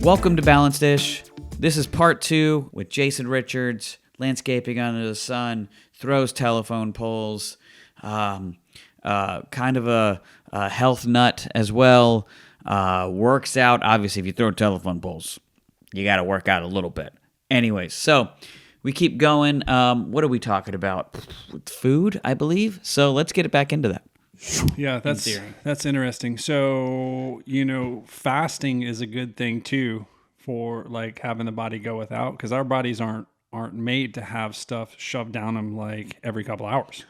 Welcome to Balanced Dish. This is part 2 with Jason Richards, landscaping under the sun, throws telephone poles, kind of a health nut as well, works out. Obviously, if you throw telephone poles, you got to work out a little bit. Anyways, so we keep going. What are we talking about? Food, I believe. So let's get it back into that. Yeah, that's interesting. So, fasting is a good thing too for like having the body go without, because our bodies aren't made to have stuff shoved down them like every couple hours.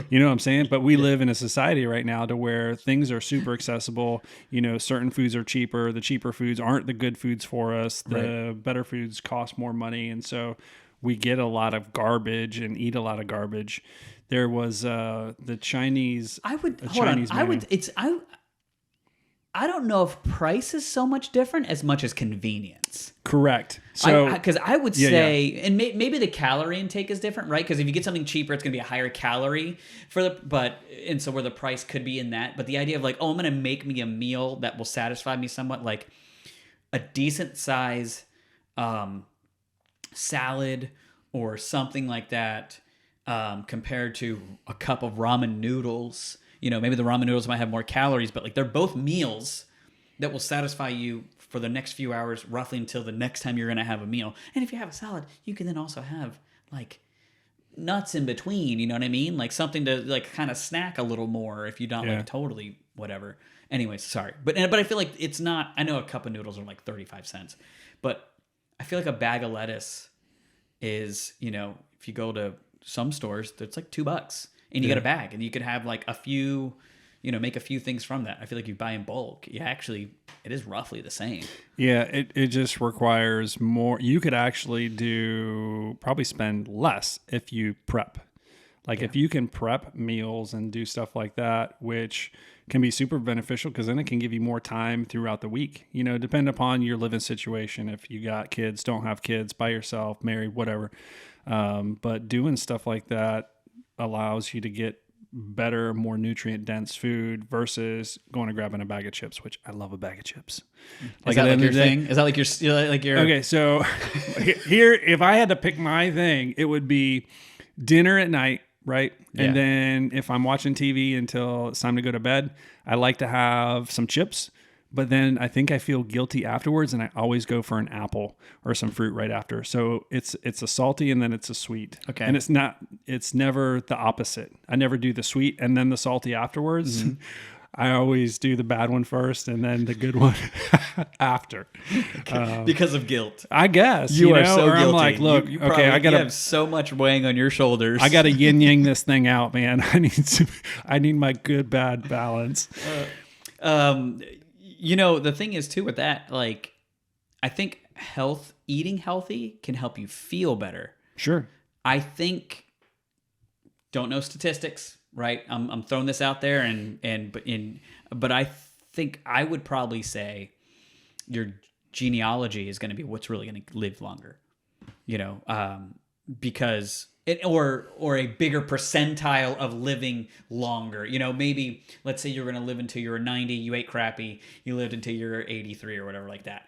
You know what I'm saying? But we live in a society right now to where things are super accessible. Certain foods are cheaper. The cheaper foods aren't the good foods for us. The better foods cost more money. And so we get a lot of garbage and eat a lot of garbage. There was the Chinese. I don't know if price is so much different as much as convenience. Correct. So, because I would say, and maybe the calorie intake is different, right? Because if you get something cheaper, it's going to be a higher calorie and so where the price could be in that. But the idea of like, I'm going to make me a meal that will satisfy me somewhat, like a decent size salad or something like that, compared to a cup of ramen noodles. Maybe the ramen noodles might have more calories, but like they're both meals that will satisfy you for the next few hours, roughly until the next time you're going to have a meal. And if you have a salad, you can then also have like nuts in between, you know what I mean? Like something to like kind of snack a little more if you don't like totally whatever. Anyways, sorry. But I feel like it's not, I know a cup of noodles are like 35 cents, but I feel like a bag of lettuce is, if you go to some stores, it's like $2. And you get a bag, and you could have like a few, make a few things from that. I feel like you buy in bulk. It is roughly the same. Yeah, it just requires more. You could actually probably spend less if you prep. Like if you can prep meals and do stuff like that, which can be super beneficial because then it can give you more time throughout the week. Depend upon your living situation. If you got kids, don't have kids, by yourself, married, whatever. But doing stuff like that allows you to get better, more nutrient dense food versus going and grabbing a bag of chips, which I love a bag of chips. Is that like your thing? Is that like your Okay, so here, if I had to pick my thing, it would be dinner at night, right? Yeah. And then if I'm watching TV until it's time to go to bed, I like to have some chips. But then I think I feel guilty afterwards, and I always go for an apple or some fruit right after. So it's a salty and then it's a sweet. Okay. And it's never the opposite. I never do the sweet and then the salty afterwards. Mm-hmm. I always do the bad one first and then the good one after. Because of guilt. I guess. You are so guilty. I'm like, look, you I got to have so much weighing on your shoulders. I got to yin yang this thing out, man. I need my good bad balance. The thing is too with that, like, I think eating healthy can help you feel better. Sure. I think, don't know statistics, right? I'm throwing this out there, but I think I would probably say your genealogy is going to be what's really going to live longer, because or a bigger percentile of living longer. Maybe let's say you're going to live until you're 90, you ate crappy, you lived until you're 83 or whatever like that.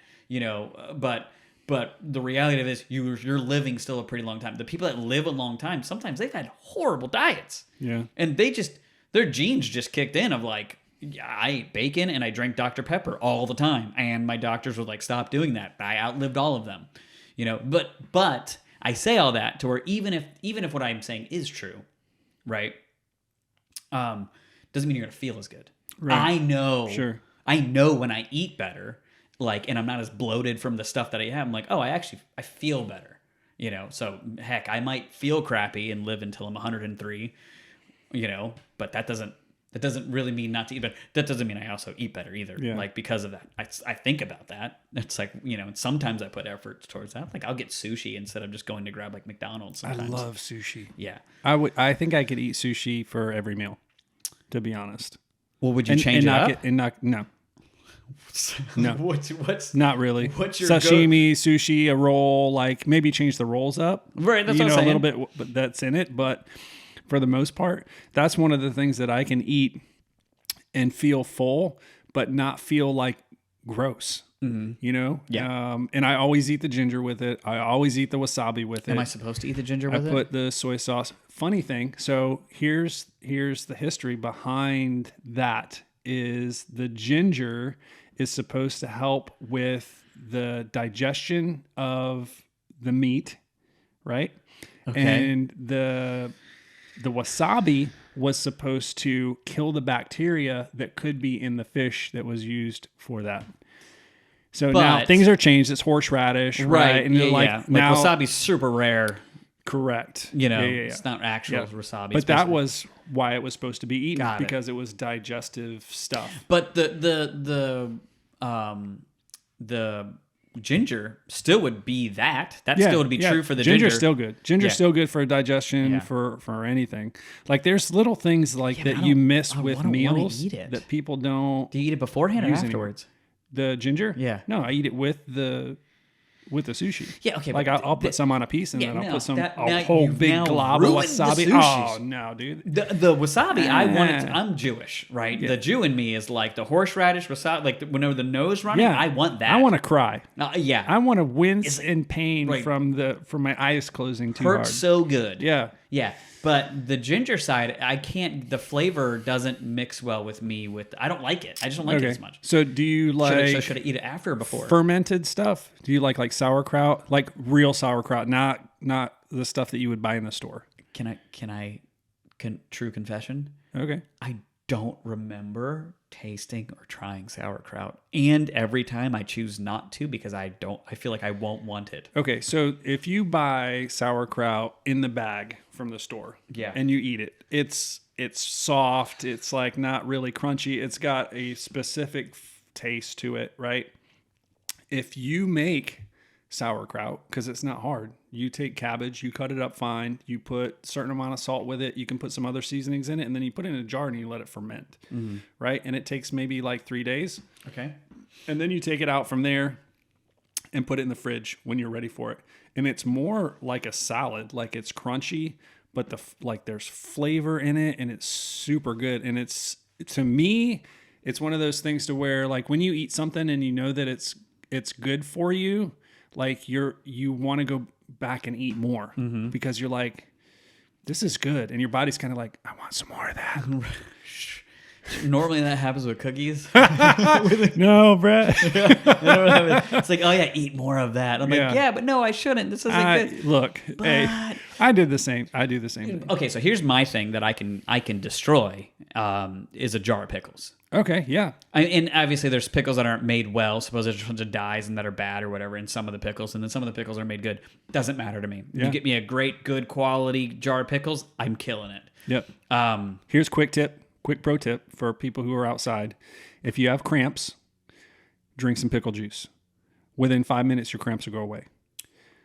But the reality of it is you're living still a pretty long time. The people that live a long time, sometimes they've had horrible diets. Yeah. And their genes just kicked in of like, I ate bacon and I drank Dr. Pepper all the time. And my doctors were like, stop doing that. I outlived all of them. But I say all that to where even if what I'm saying is true, right? Doesn't mean you're gonna feel as good. Right. I know. Sure. I know when I eat better, and I'm not as bloated from the stuff that I have. I'm like, I feel better. So heck, I might feel crappy and live until I'm 103. But that doesn't really mean not to eat, but that doesn't mean I also eat better either. Yeah. Like because of that, I think about that. It's like, sometimes I put effort towards that. Like I'll get sushi instead of just going to grab like McDonald's sometimes. I love sushi. Yeah. I think I could eat sushi for every meal, to be honest. Well, would you change it up? No. No. What's not really. What's your sashimi, sushi, a roll, like maybe change the rolls up. Right, that's what I'm saying. A little bit but that's in it, but for the most part, that's one of the things that I can eat and feel full, but not feel like gross. You know? Yeah. And I always eat the ginger with it. I always eat the wasabi with it. Am I supposed to eat the ginger I with it? put the soy sauce. Funny thing. So here's the history behind that is the ginger is supposed to help with the digestion of the meat, right? Okay. And the wasabi was supposed to kill the bacteria that could be in the fish that was used for that. So now But- things are changed. It's horseradish, right? And yeah, they're like yeah. now, wasabi's super rare. Correct. You know, Yeah. it's not actual Yeah. wasabi. But that was why it was supposed to be eaten Got it. because it was digestive stuff. But the ginger still would be that. That still would be true for the ginger. Ginger's still good. Ginger's Yeah. still good for digestion, Yeah. for anything. Like there's little things like Yeah, that but I you don't- miss I with don't wanna meals eat it. that people don't. Do you eat it beforehand or Use anymore. afterwards? The ginger? Yeah. No, I eat it with the sushi. Yeah, okay. Like but I'll put some on a piece and yeah, then I'll no, put some that- a now whole you've big now glob of ruined the wasabi. sushis. Oh no, dude. The wasabi, I want it. Ah. I'm Jewish, right? The Jew in me is like the horseradish wasabi, like whenever the nose running. Yeah, I want that. I want to cry. Yeah, I want to wince in pain Right. from my eyes closing too hurts hard. so good. Yeah. Yeah, but the ginger side, I can't. The flavor doesn't mix well with me. I don't like it. I just don't like it as much. So do you like Should I eat it after or before? fermented stuff? Do you like sauerkraut? Like real sauerkraut, not the stuff that you would buy in the store. True confession. Okay. I don't remember tasting or trying sauerkraut, and every time I choose not to because I feel like I won't want it. Okay, so if you buy sauerkraut in the bag from the store, Yeah. and you eat it, it's soft. It's like not really crunchy. It's got a specific taste to it, right? If you make sauerkraut, because it's not hard, you take cabbage, you cut it up fine, you put a certain amount of salt with it, you can put some other seasonings in it, and then you put it in a jar and you let it ferment, right? And it takes maybe like 3 days. Okay. And then you take it out from there and put it in the fridge when you're ready for it. And it's more like a salad, like it's crunchy, but there's flavor in it and it's super good. And to me, it's one of those things to where like when you eat something and you know that it's good for you, like you want to go back and eat more because you're like, this is good. And your body's kind of like, I want some more of that. Normally that happens with cookies. No, Brett. It's like, oh yeah, eat more of that. I'm Yeah. like, yeah, but no, I shouldn't. This isn't good. Look, hey, But- I do the same thing. Okay, so here's my thing that I can destroy is a jar of pickles. Okay, yeah. And obviously there's pickles that aren't made well. Suppose there's a bunch of dyes and that are bad or whatever in some of the pickles, and then some of the pickles are made good. Doesn't matter to me. Yeah. You get me a great, good quality jar of pickles, I'm killing it. Yep. Here's quick pro tip for people who are outside. If you have cramps, drink some pickle juice. Within 5 minutes, your cramps will go away.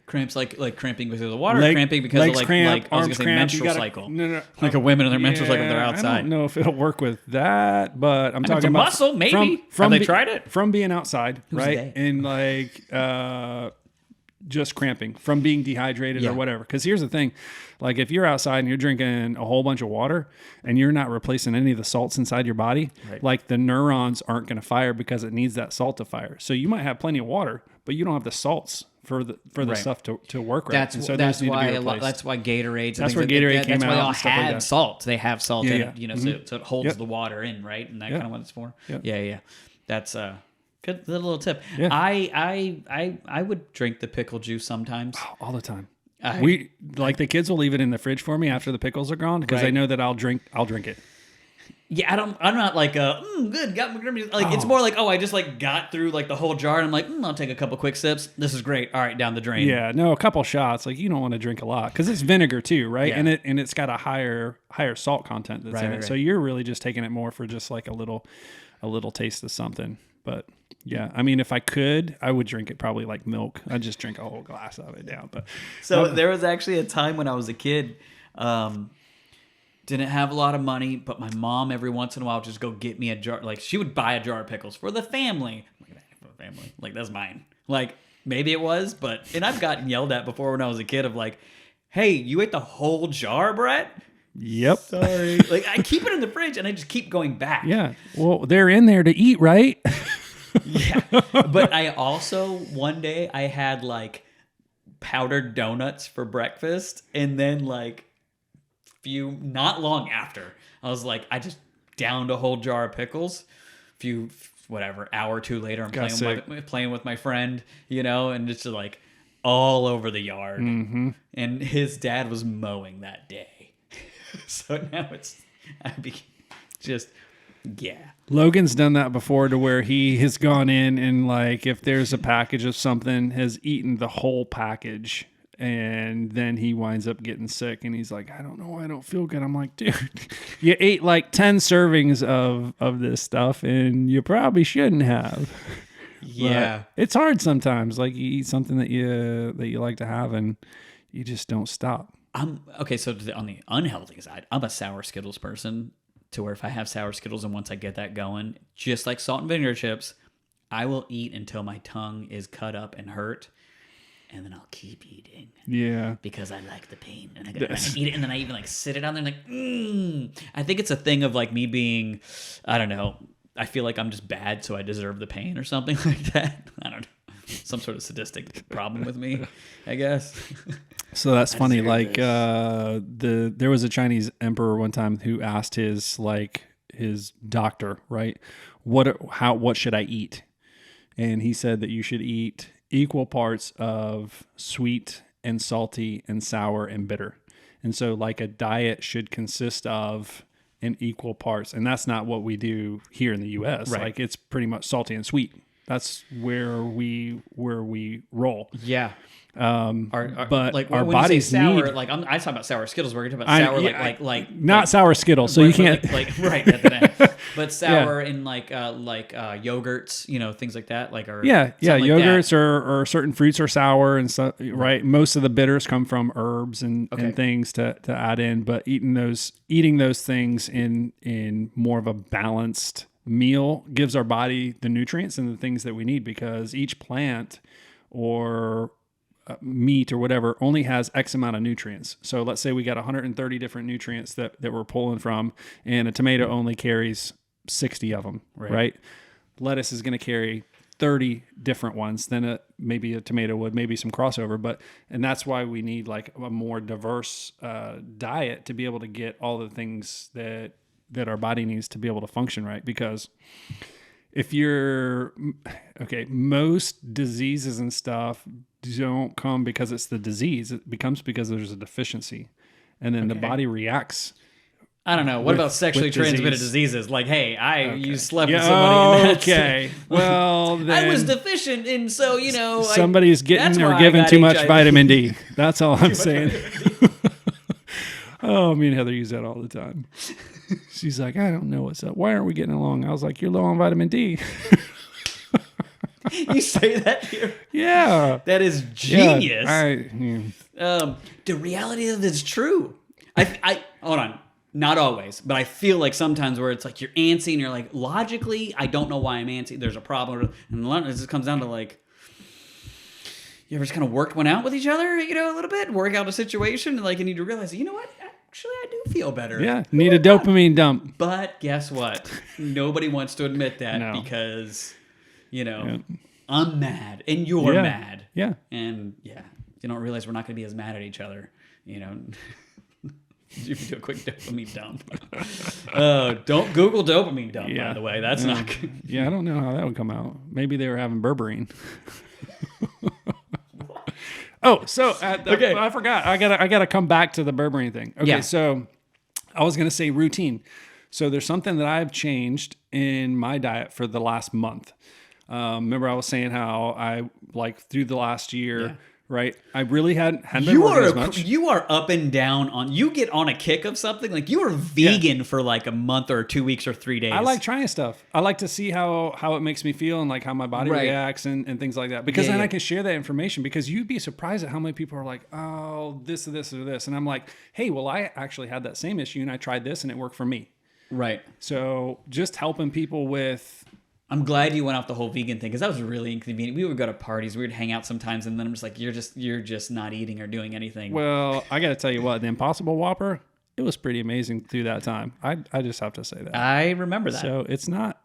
Cramps like cramping because of the water, or cramping because legs of cramp, I was gonna arms say cramp. menstrual cycle. No. Like a women in their menstrual cycle when they're I outside. don't know if it'll work with that, but I'm it's talking a about muscle, maybe. Have they tried it? From being outside, right? they? And like just cramping from being dehydrated Yeah. or whatever. Because here's the thing, like if you're outside and you're drinking a whole bunch of water and you're not replacing any of the salts inside your body, Right. like the neurons aren't going to fire because it needs that salt to fire. So you might have plenty of water, but you don't have the salts for the Right. stuff to work right. That's And so that's those need to why be a lot, replaced. that's why Gatorades. That's and where things Gatorade like that, came that's why out they all and stuff like have that. salt. They have salt in Yeah. it, you know, so it holds Yep. the water in, right? And that Yep. kind of what it's for. Yep. Yeah. That's good little tip. Yeah. I would drink the pickle juice sometimes. all the time. I- We like the kids will leave it in the fridge for me after the pickles are gone because they Right. know that I'll drink it. Yeah, I'm not like good. Got my like it's more like I just like got through like the whole jar and I'm like I'll take a couple quick sips. This is great. All right, down the drain. Yeah, no, a couple shots. Like you don't want to drink a lot because it's vinegar too, right? Yeah. And it's got a higher salt content that's in it. Right. So you're really just taking it more for just like a little taste of something. But yeah, I mean, if I could, I would drink it probably like milk. I'd just drink a whole glass of it down. But So there was actually a time when I was a kid, didn't have a lot of money, but my mom every once in a while would just go get me a jar. Like she would buy a jar of pickles for the family. I'm like, for the family, like that's mine. Like maybe it was, but and I've gotten yelled at before when I was a kid of like, hey, you ate the whole jar, Brett? yep. Sorry. Like I keep it in the fridge and I just keep going back. Yeah. Well, they're in there to eat, right? Yeah. But I also, one day I had like powdered donuts for breakfast. And then like not long after, I was like, I just downed a whole jar of pickles. Whatever, hour or two later, I'm playing with my friend, and it's just like all over the yard. Mm-hmm. And his dad was mowing that day. So now just, yeah. Logan's done that before to where he has gone in and like, if there's a package of something, has eaten the whole package. And then he winds up getting sick and he's like, I don't know why I don't feel good. I'm like, dude, you ate like 10 servings of this stuff and you probably shouldn't have. Yeah. But it's hard sometimes. Like you eat something that you like to have and you just don't stop. Okay, so on the unhealthy side, I'm a sour Skittles person, to where if I have sour Skittles and once I get that going, just like salt and vinegar chips, I will eat until my tongue is cut up and hurt. And then I'll keep eating. Yeah. Because I like the pain. And I eat it, and then I even like sit it on there and like, I think it's a thing of like me being, I don't know, I feel like I'm just bad, so I deserve the pain or something like that. I don't know. Some sort of sadistic problem with me, I guess. So that's funny. Like there was a Chinese emperor one time who asked his doctor, right? What should I eat? And he said that you should eat equal parts of sweet and salty and sour and bitter. And so like a diet should consist of in equal parts. And that's not what we do here in the US. Right. Like it's pretty much salty and sweet. That's where we roll. Yeah. But like our when bodies you say sour, need. like I talk about sour Skittles. We're talking about sour, not sour Skittles. So you can't right at the end. But sour in like yogurts, things like that. Like yogurts or certain fruits are sour and so right. Most of the bitters come from herbs and things to add in. But eating those things in more of a balanced meal gives our body the nutrients and the things that we need, because each plant or meat or whatever only has X amount of nutrients. So let's say we got 130 different nutrients that we're pulling from, and a tomato only carries 60 of them, right? Lettuce is going to carry 30 different ones than maybe a tomato would, maybe some crossover, and that's why we need like a more diverse diet to be able to get all the things that our body needs to be able to function right. Because if most diseases and stuff don't come because it's the disease. It becomes because there's a deficiency, and then the body reacts. I don't know. What about sexually transmitted diseases? Like, hey, you slept with somebody. Okay. Well, then I was deficient, and so somebody's getting or giving too much vitamin D. That's all I'm saying. Oh, me and Heather use that all the time. She's like, I don't know what's up. Why aren't we getting along? I was like, you're low on vitamin D. You say that here? Yeah. That is genius. Yeah, the reality of it is true. I hold on. Not always, but I feel like sometimes where it's like you're antsy and you're like, logically, I don't know why I'm antsy. There's a problem. And it just comes down to like, you ever just kind of worked one out with each other, a little bit, work out a situation, and you need to realize, you know what? Actually, I do feel better. Yeah, need a dopamine dump. But guess what? Nobody wants to admit that because, I'm mad and you're mad. Yeah. And you don't realize we're not going to be as mad at each other, You can do a quick dopamine dump. Don't Google dopamine dump, by the way. That's not good. Yeah, I don't know how that would come out. Maybe they were having berberine. Oh, so I forgot. I gotta come back to the berberine thing. Okay, so I was gonna say routine. So there's something that I've changed in my diet for the last month. Remember I was saying how I through the last year, right? I really hadn't been working as much. You are up and down on. You get on a kick of something like you were vegan for like a month or 2 weeks or 3 days. I like trying stuff. I like to see how it makes me feel and like how my body reacts and things like that. Because then I can share that information. Because you'd be surprised at how many people are like, oh, this or this or this, and I'm like, hey, well, I actually had that same issue and I tried this and it worked for me. Right. So just helping people with. I'm glad you went off the whole vegan thing because that was really inconvenient. We would go to parties, we would hang out sometimes, and then I'm just like, you're just not eating or doing anything. Well, I got to tell you what, the Impossible Whopper, it was pretty amazing through that time. I just have to say that. I remember that. So it's not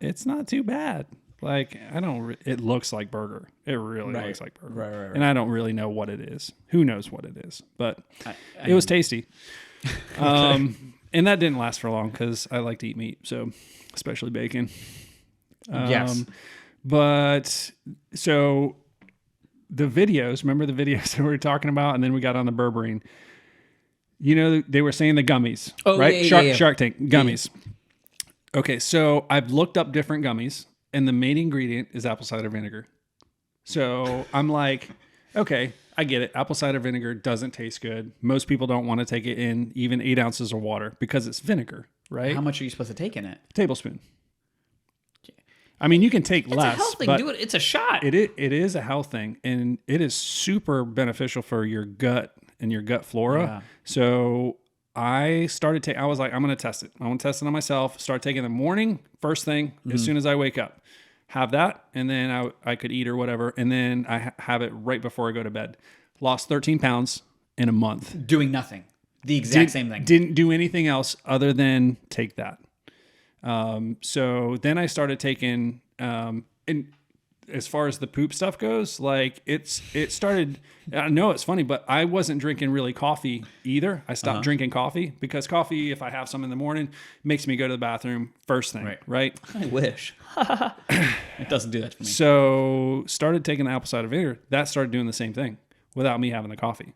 too bad. Like, I don't, it looks like burger. It really Right. looks like burger. Right. And I don't really know what it is. Who knows what it is? But it was tasty. And that didn't last for long because I like to eat meat. So, especially bacon. Yes. But so the videos, remember the videos that we were talking about? And then we got on the berberine. You know, they were saying the gummies, right? Shark Tank gummies. Okay, so I've looked up different gummies, and the main ingredient is apple cider vinegar. So I'm like, okay, I get it. Apple cider vinegar doesn't taste good. Most people don't want to take it in even 8 ounces of water because it's vinegar, right? How much are you supposed to take in it? Tablespoon. I mean, you can take less. It's a health thing. But Do it. It's a shot. it is a health thing, and it is super beneficial for your gut and your gut flora. Yeah. So I started taking. I was like, I'm going to test it. I want to test it on myself. Start taking it in the morning, first thing, as soon as I wake up. Have that, and then I could eat or whatever, and then I have it right before I go to bed. Lost 13 pounds in a month. Doing nothing. The exact same thing. Didn't do anything else other than take that. So then I started taking, and as far as the poop stuff goes, like it started, I know it's funny, but I wasn't drinking really coffee either. I stopped drinking coffee because coffee, if I have some in the morning, makes me go to the bathroom first thing. Right. I wish. It doesn't do that for me. So started taking the apple cider vinegar. That started doing the same thing without me having the coffee.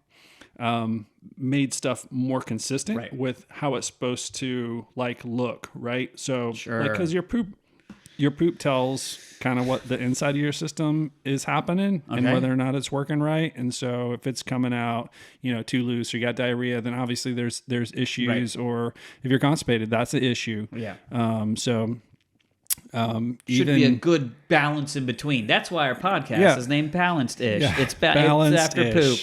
Made stuff more consistent with how it's supposed to like look, right? So like, because your poop tells kind of what the inside of your system is happening and whether or not it's working right. And so if it's coming out, too loose or you got diarrhea, then obviously there's issues. Or if you're constipated, that's an issue. Yeah. Should be a good balance in between. That's why our podcast is named Balanced-ish. Yeah, It's after poop.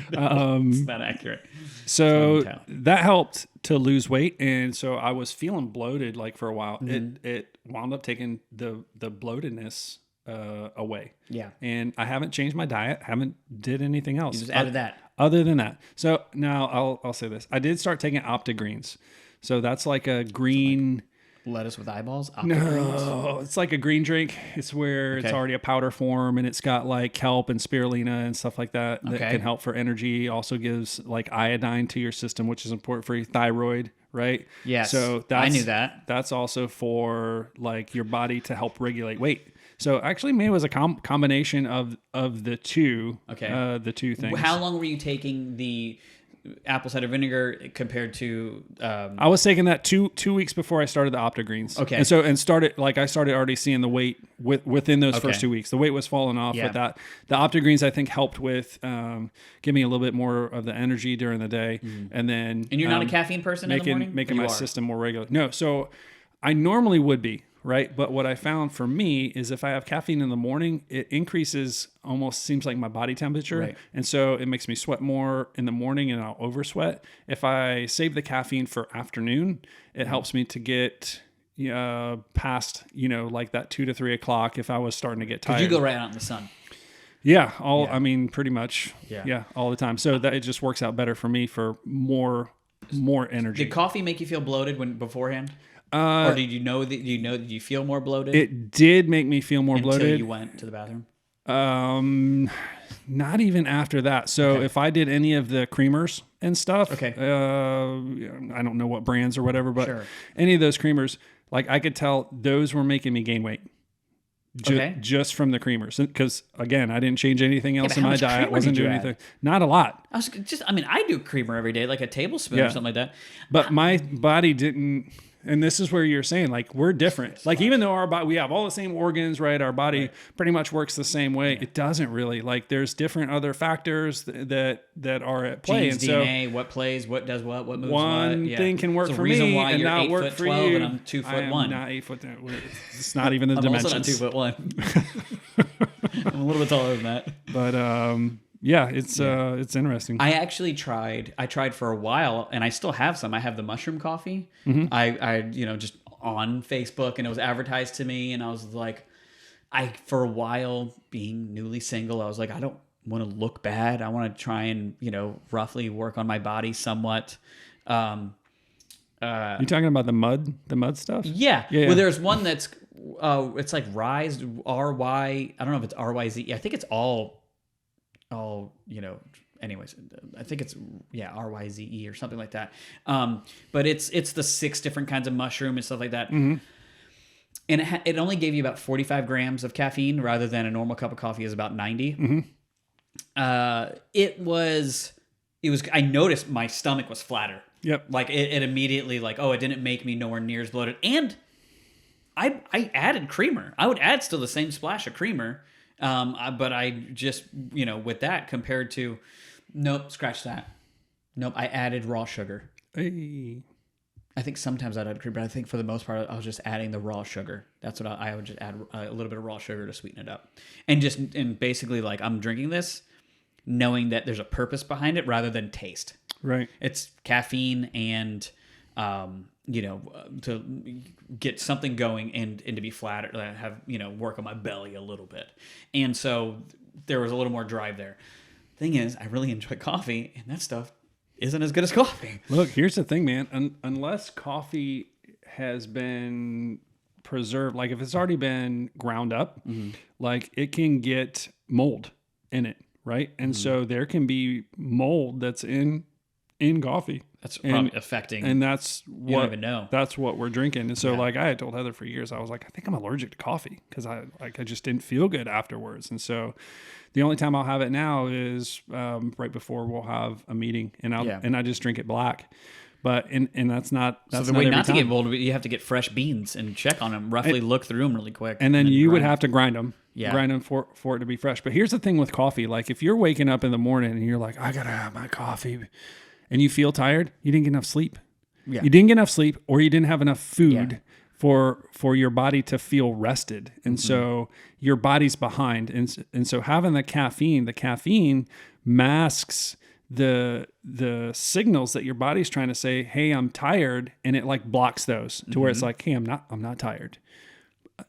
It's not accurate. So that helped to lose weight, and so I was feeling bloated like for a while. It wound up taking the bloatedness away. Yeah. And I haven't changed my diet, haven't did anything else. You just added that. Other than that. So now I'll say this. I did start taking OptiGreens. So that's like a green lettuce with eyeballs? No, it's like a green drink. It's where it's already a powder form, and it's got like kelp and spirulina and stuff like that that can help for energy. Also gives like iodine to your system, which is important for your thyroid, right? Yes. So I knew that. That's also for like your body to help regulate weight. So actually, maybe it was a combination of the two. Okay. The two things. How long were you taking the apple cider vinegar compared to I was taking that two weeks before I started the OptiGreens. Okay. And so I started already seeing the weight within those first 2 weeks. The weight was falling off with that. The OptiGreens I think helped with give me a little bit more of the energy during the day. And then you're not a caffeine person in the morning? Making my system more regular. No, so I normally would be. Right. But what I found for me is if I have caffeine in the morning, it increases almost seems like my body temperature. Right. And so it makes me sweat more in the morning and I'll oversweat. If I save the caffeine for afternoon, it helps me to get past, like that 2 to 3 o'clock if I was starting to get tired. You go right out in the sun. Yeah. I mean, pretty much. Yeah. All the time. So that it just works out better for me for more energy. Did coffee make you feel bloated beforehand? Or did you feel more bloated? It did make me feel more bloated. Until you went to the bathroom? Not even after that. So if I did any of the creamers and stuff, I don't know what brands or whatever, but any of those creamers, like I could tell those were making me gain weight. Just from the creamers. Because again, I didn't change anything else in my diet. Wasn't doing anything. Not a lot. I do creamer every day, like a tablespoon or something like that. But my body didn't. And this is where you're saying, like, we're different. Like, even though our body, we have all the same organs, right? Our body pretty much works the same way. It doesn't really. Like, there's different other factors that are at play. Genes, and DNA, what plays, what does what moves one thing can work for me and not work for you. And I'm 2'1". I'm not 8 foot. It's not even the dimensions. I'm also not 2'1". I'm a little bit taller than that. But it's interesting. I actually tried for a while, and I still have some. I have the mushroom coffee. Mm-hmm. I just on Facebook, and it was advertised to me, and I was like, for a while being newly single, I was like, I don't want to look bad. I want to try and roughly work on my body somewhat. You talking about the mud stuff? Yeah. Well, there's one that's It's like Rise, RY. I don't know if it's RYZ. I think it's all, anyways, I think it's, RYZE or something like that. But it's the 6 different kinds of mushroom and stuff like that. Mm-hmm. And it only gave you about 45 grams of caffeine rather than a normal cup of coffee is about 90. Mm-hmm. I noticed my stomach was flatter. Yep. Like it immediately it didn't make me nowhere near as bloated. And I added creamer. I would add still the same splash of creamer. But I just, with that compared to, nope, scratch that. Nope, I added raw sugar. Hey. I think sometimes I'd add cream, but I think for the most part, I was just adding the raw sugar. That's what I would just add a little bit of raw sugar to sweeten it up. And basically, like, I'm drinking this knowing that there's a purpose behind it rather than taste. Right. It's caffeine and, to get something going and to be flat, or have, work on my belly a little bit. And so there was a little more drive there. Thing is, I really enjoy coffee, and that stuff isn't as good as coffee. Look, here's the thing, man. Unless coffee has been preserved, like if it's already been ground up, like it can get mold in it, right? And so there can be mold that's in coffee. That's probably affecting. And that's you don't even know. That's what we're drinking. And so like I had told Heather for years, I was like, I think I'm allergic to coffee because I just didn't feel good afterwards. And so the only time I'll have it now is right before we'll have a meeting, and I just drink it black. But and that's not so the not way every not to time. get mold, you have to get fresh beans and check on them, roughly look through them really quick, and then you would have to grind them. Yeah. Grind them for it to be fresh. But here's the thing with coffee: like if you're waking up in the morning and you're like, I gotta have my coffee, and you feel tired, you didn't get enough sleep. Yeah. You didn't get enough sleep, or you didn't have enough food for your body to feel rested, and so your body's behind, and so having the caffeine masks the signals that your body's trying to say, hey, I'm tired, and it like blocks those to where it's like, hey, I'm not tired.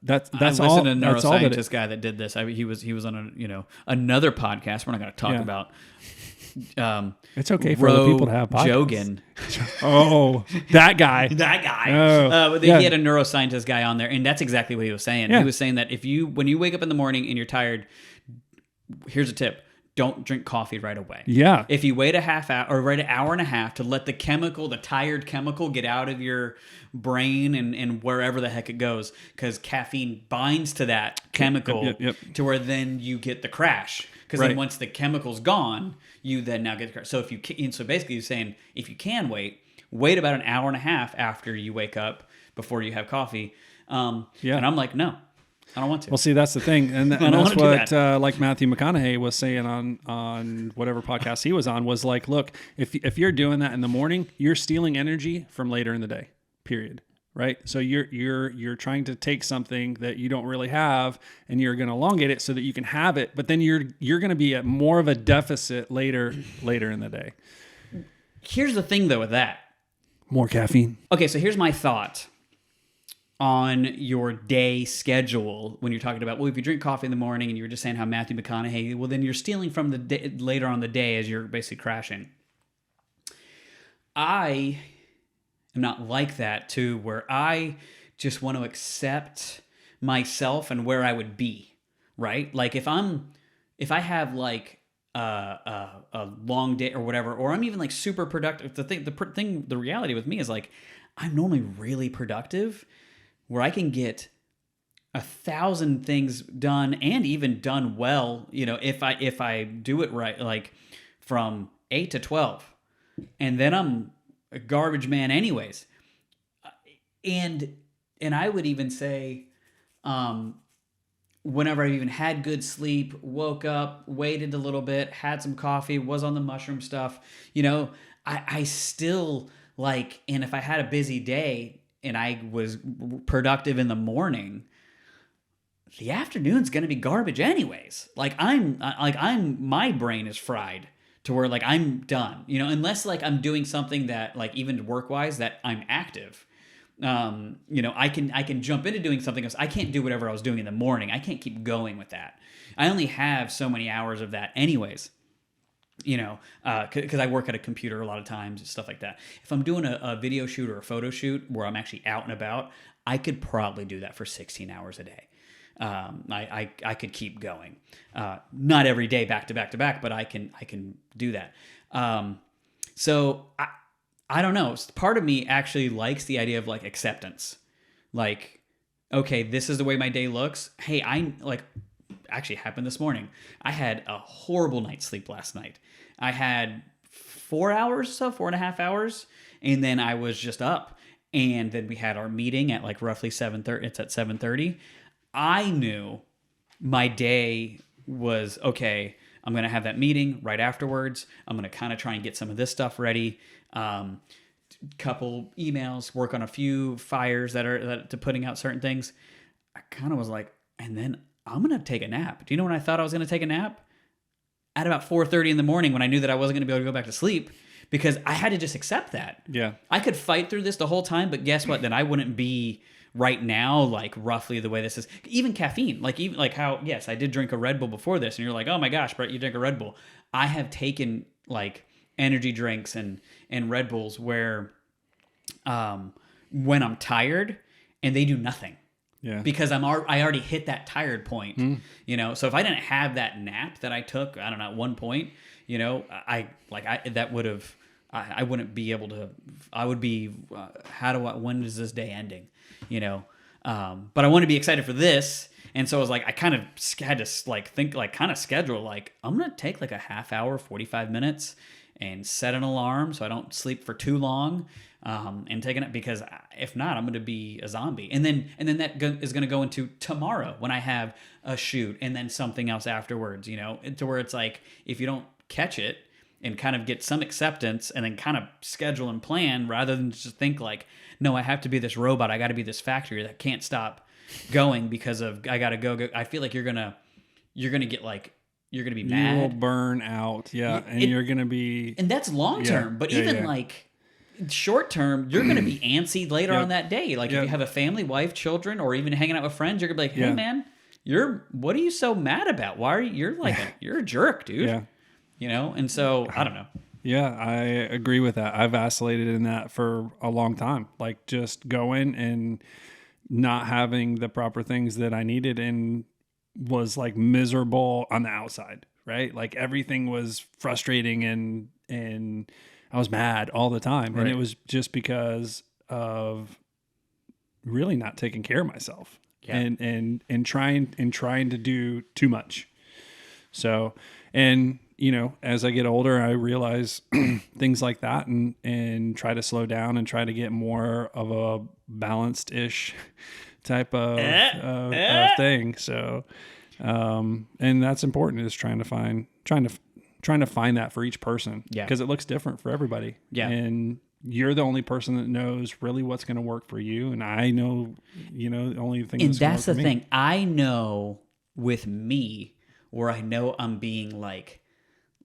That's I all. listened to a That's all that neuroscientist guy that did this. He was on another podcast. We're not going to talk about. It's okay for other people to have podcasts. Jogan. Oh, that guy. That guy. Oh, He had a neuroscientist guy on there, and that's exactly what he was saying. Yeah. He was saying that when you wake up in the morning and you're tired, here's a tip. Don't drink coffee right away. Yeah. If you wait a half hour or wait an hour and a half to let the tired chemical get out of your brain and wherever the heck it goes, because caffeine binds to that chemical to where then you get the crash. Because then once the chemical's gone, you then now get the crash. So so basically you're saying if you can wait about an hour and a half after you wake up before you have coffee. And I'm like, no. I don't want to. Well, see, that's the thing, and that's what like Matthew McConaughey was saying on whatever podcast he was on, was like, look, if you're doing that in the morning, you're stealing energy from later in the day. Period. Right. So you're trying to take something that you don't really have, and you're going to elongate it so that you can have it, but then you're going to be at more of a deficit later in the day. Here's the thing, though, with that. More caffeine. Okay, so here's my thought on your day schedule when you're talking about, well, if you drink coffee in the morning and you were just saying how Matthew McConaughey, well, then you're stealing from the day, later on the day as you're basically crashing. I am not like that too, where I just want to accept myself and where I would be, right? Like if I have like a long day or whatever, or I'm even like super productive. The reality with me is like, I'm normally really productive, where I can get 1,000 things done and even done well, if I do it right, like from 8 to 12, and then I'm a garbage man anyways. And I would even say, whenever I've even had good sleep, woke up, waited a little bit, had some coffee, was on the mushroom stuff, I still like, and if I had a busy day and I was productive in the morning, the afternoon's going to be garbage anyways. My brain is fried to where like I'm done, unless like I'm doing something that like even work wise that I'm active. I can jump into doing something else. I can't do whatever I was doing in the morning. I can't keep going with that. I only have so many hours of that anyways. Because I work at a computer a lot of times and stuff like that. If I'm doing a video shoot or a photo shoot where I'm actually out and about, I could probably do that for 16 hours a day. I could keep going. Not every day back to back to back, but I can do that. So I don't know. Part of me actually likes the idea of like acceptance. Like, okay, this is the way my day looks. Hey, actually happened this morning. I had a horrible night's sleep last night. I had 4 hours, so 4.5 hours, and then I was just up. And then we had our meeting at like roughly 7:30. It's at 7:30. I knew my day was okay. I'm going to have that meeting right afterwards. I'm going to kind of try and get some of this stuff ready. Couple emails, work on a few fires that to putting out certain things. I kind of was like, and then I'm going to take a nap. Do you know when I thought I was going to take a nap? At about 4:30 in the morning, when I knew that I wasn't going to be able to go back to sleep, because I had to just accept that. Yeah. I could fight through this the whole time, but guess what? Then I wouldn't be right now, like roughly the way this is. Even caffeine, even like how, yes, I did drink a Red Bull before this, and you're like, oh my gosh, Brett, you drink a Red Bull. I have taken like energy drinks and Red Bulls where when I'm tired and they do nothing. Yeah. Because I already hit that tired point, So if I didn't have that nap that I took, I don't know, at one point, I wouldn't be able to. I would be. When is this day ending? But I want to be excited for this, and so I was like, I kind of had to like think, like kind of schedule, like I'm gonna take like a half hour, 45 minutes, and set an alarm so I don't sleep for too long. And taking it, because if not, I'm going to be a zombie. And then that is going to go into tomorrow when I have a shoot and then something else afterwards, to where it's like, if you don't catch it and kind of get some acceptance and then kind of schedule and plan rather than just think like, no, I have to be this robot. I got to be this factory that can't stop going because of, I got to go. I feel like you're going to get like, you're going to be mad. You will burn out. Yeah. And you're going to be. And that's long term, but even like, short term, you're going to be antsy later on that day. Like if you have a family, wife, children, or even hanging out with friends, you're going to be like, hey man, what are you so mad about? Why are you're a jerk, dude. Yeah. And so I don't know. Yeah, I agree with that. I vacillated in that for a long time. Like just going and not having the proper things that I needed and was like miserable on the outside, right? Like everything was frustrating and I was mad all the time. Right. And it was just because of really not taking care of myself and trying to do too much. So, and as I get older, I realize things like that and try to slow down and try to get more of a balanced ish type of thing. So, and that's important, is trying to find that for each person, because it looks different for everybody. Yeah. And you're the only person that knows really what's going to work for you. And I know, the only thing that's the thing. I know with me where I know I'm being like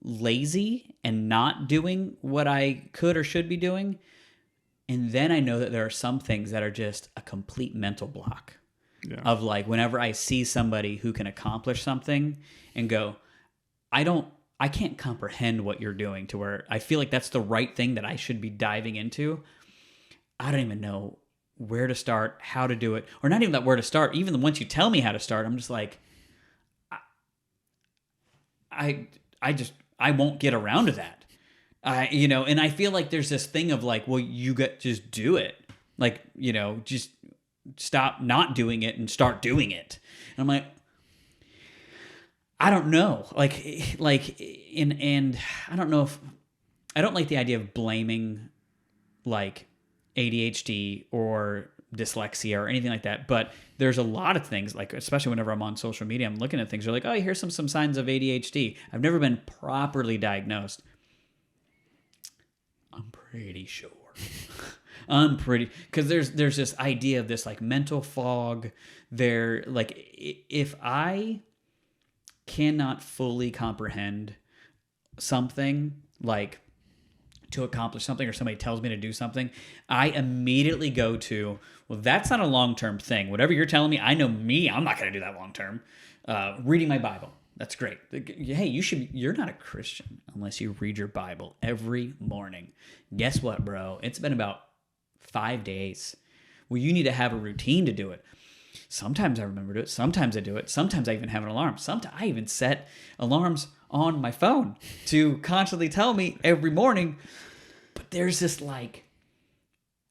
lazy and not doing what I could or should be doing. And then I know that there are some things that are just a complete mental block of like, whenever I see somebody who can accomplish something and go, I can't comprehend what you're doing, to where I feel like that's the right thing that I should be diving into. I don't even know where to start, how to do it, or not even that where to start. Even once you tell me how to start, I'm just like, I won't get around to that. And I feel like there's this thing of like, well, just do it. Like, just stop not doing it and start doing it. And I'm like, I don't know. And I don't know if I don't like the idea of blaming like ADHD or dyslexia or anything like that. But there's a lot of things, like, especially whenever I'm on social media, I'm looking at things. You're like, oh, here's some signs of ADHD. I've never been properly diagnosed. I'm pretty sure. Because there's this idea of this like mental fog. There, like, if I cannot fully comprehend something, like to accomplish something, or somebody tells me to do something, I immediately go to, well, that's not a long-term thing. Whatever you're telling me, I know me, I'm not going to do that long-term. Reading my Bible. That's great. Hey, you're not a Christian unless you read your Bible every morning. Guess what, bro? It's been about 5 days Well, you need to have a routine to do it. Sometimes I remember to do it. Sometimes I do it. Sometimes I even have an alarm. Sometimes I even set alarms on my phone to constantly tell me every morning. But there's this like,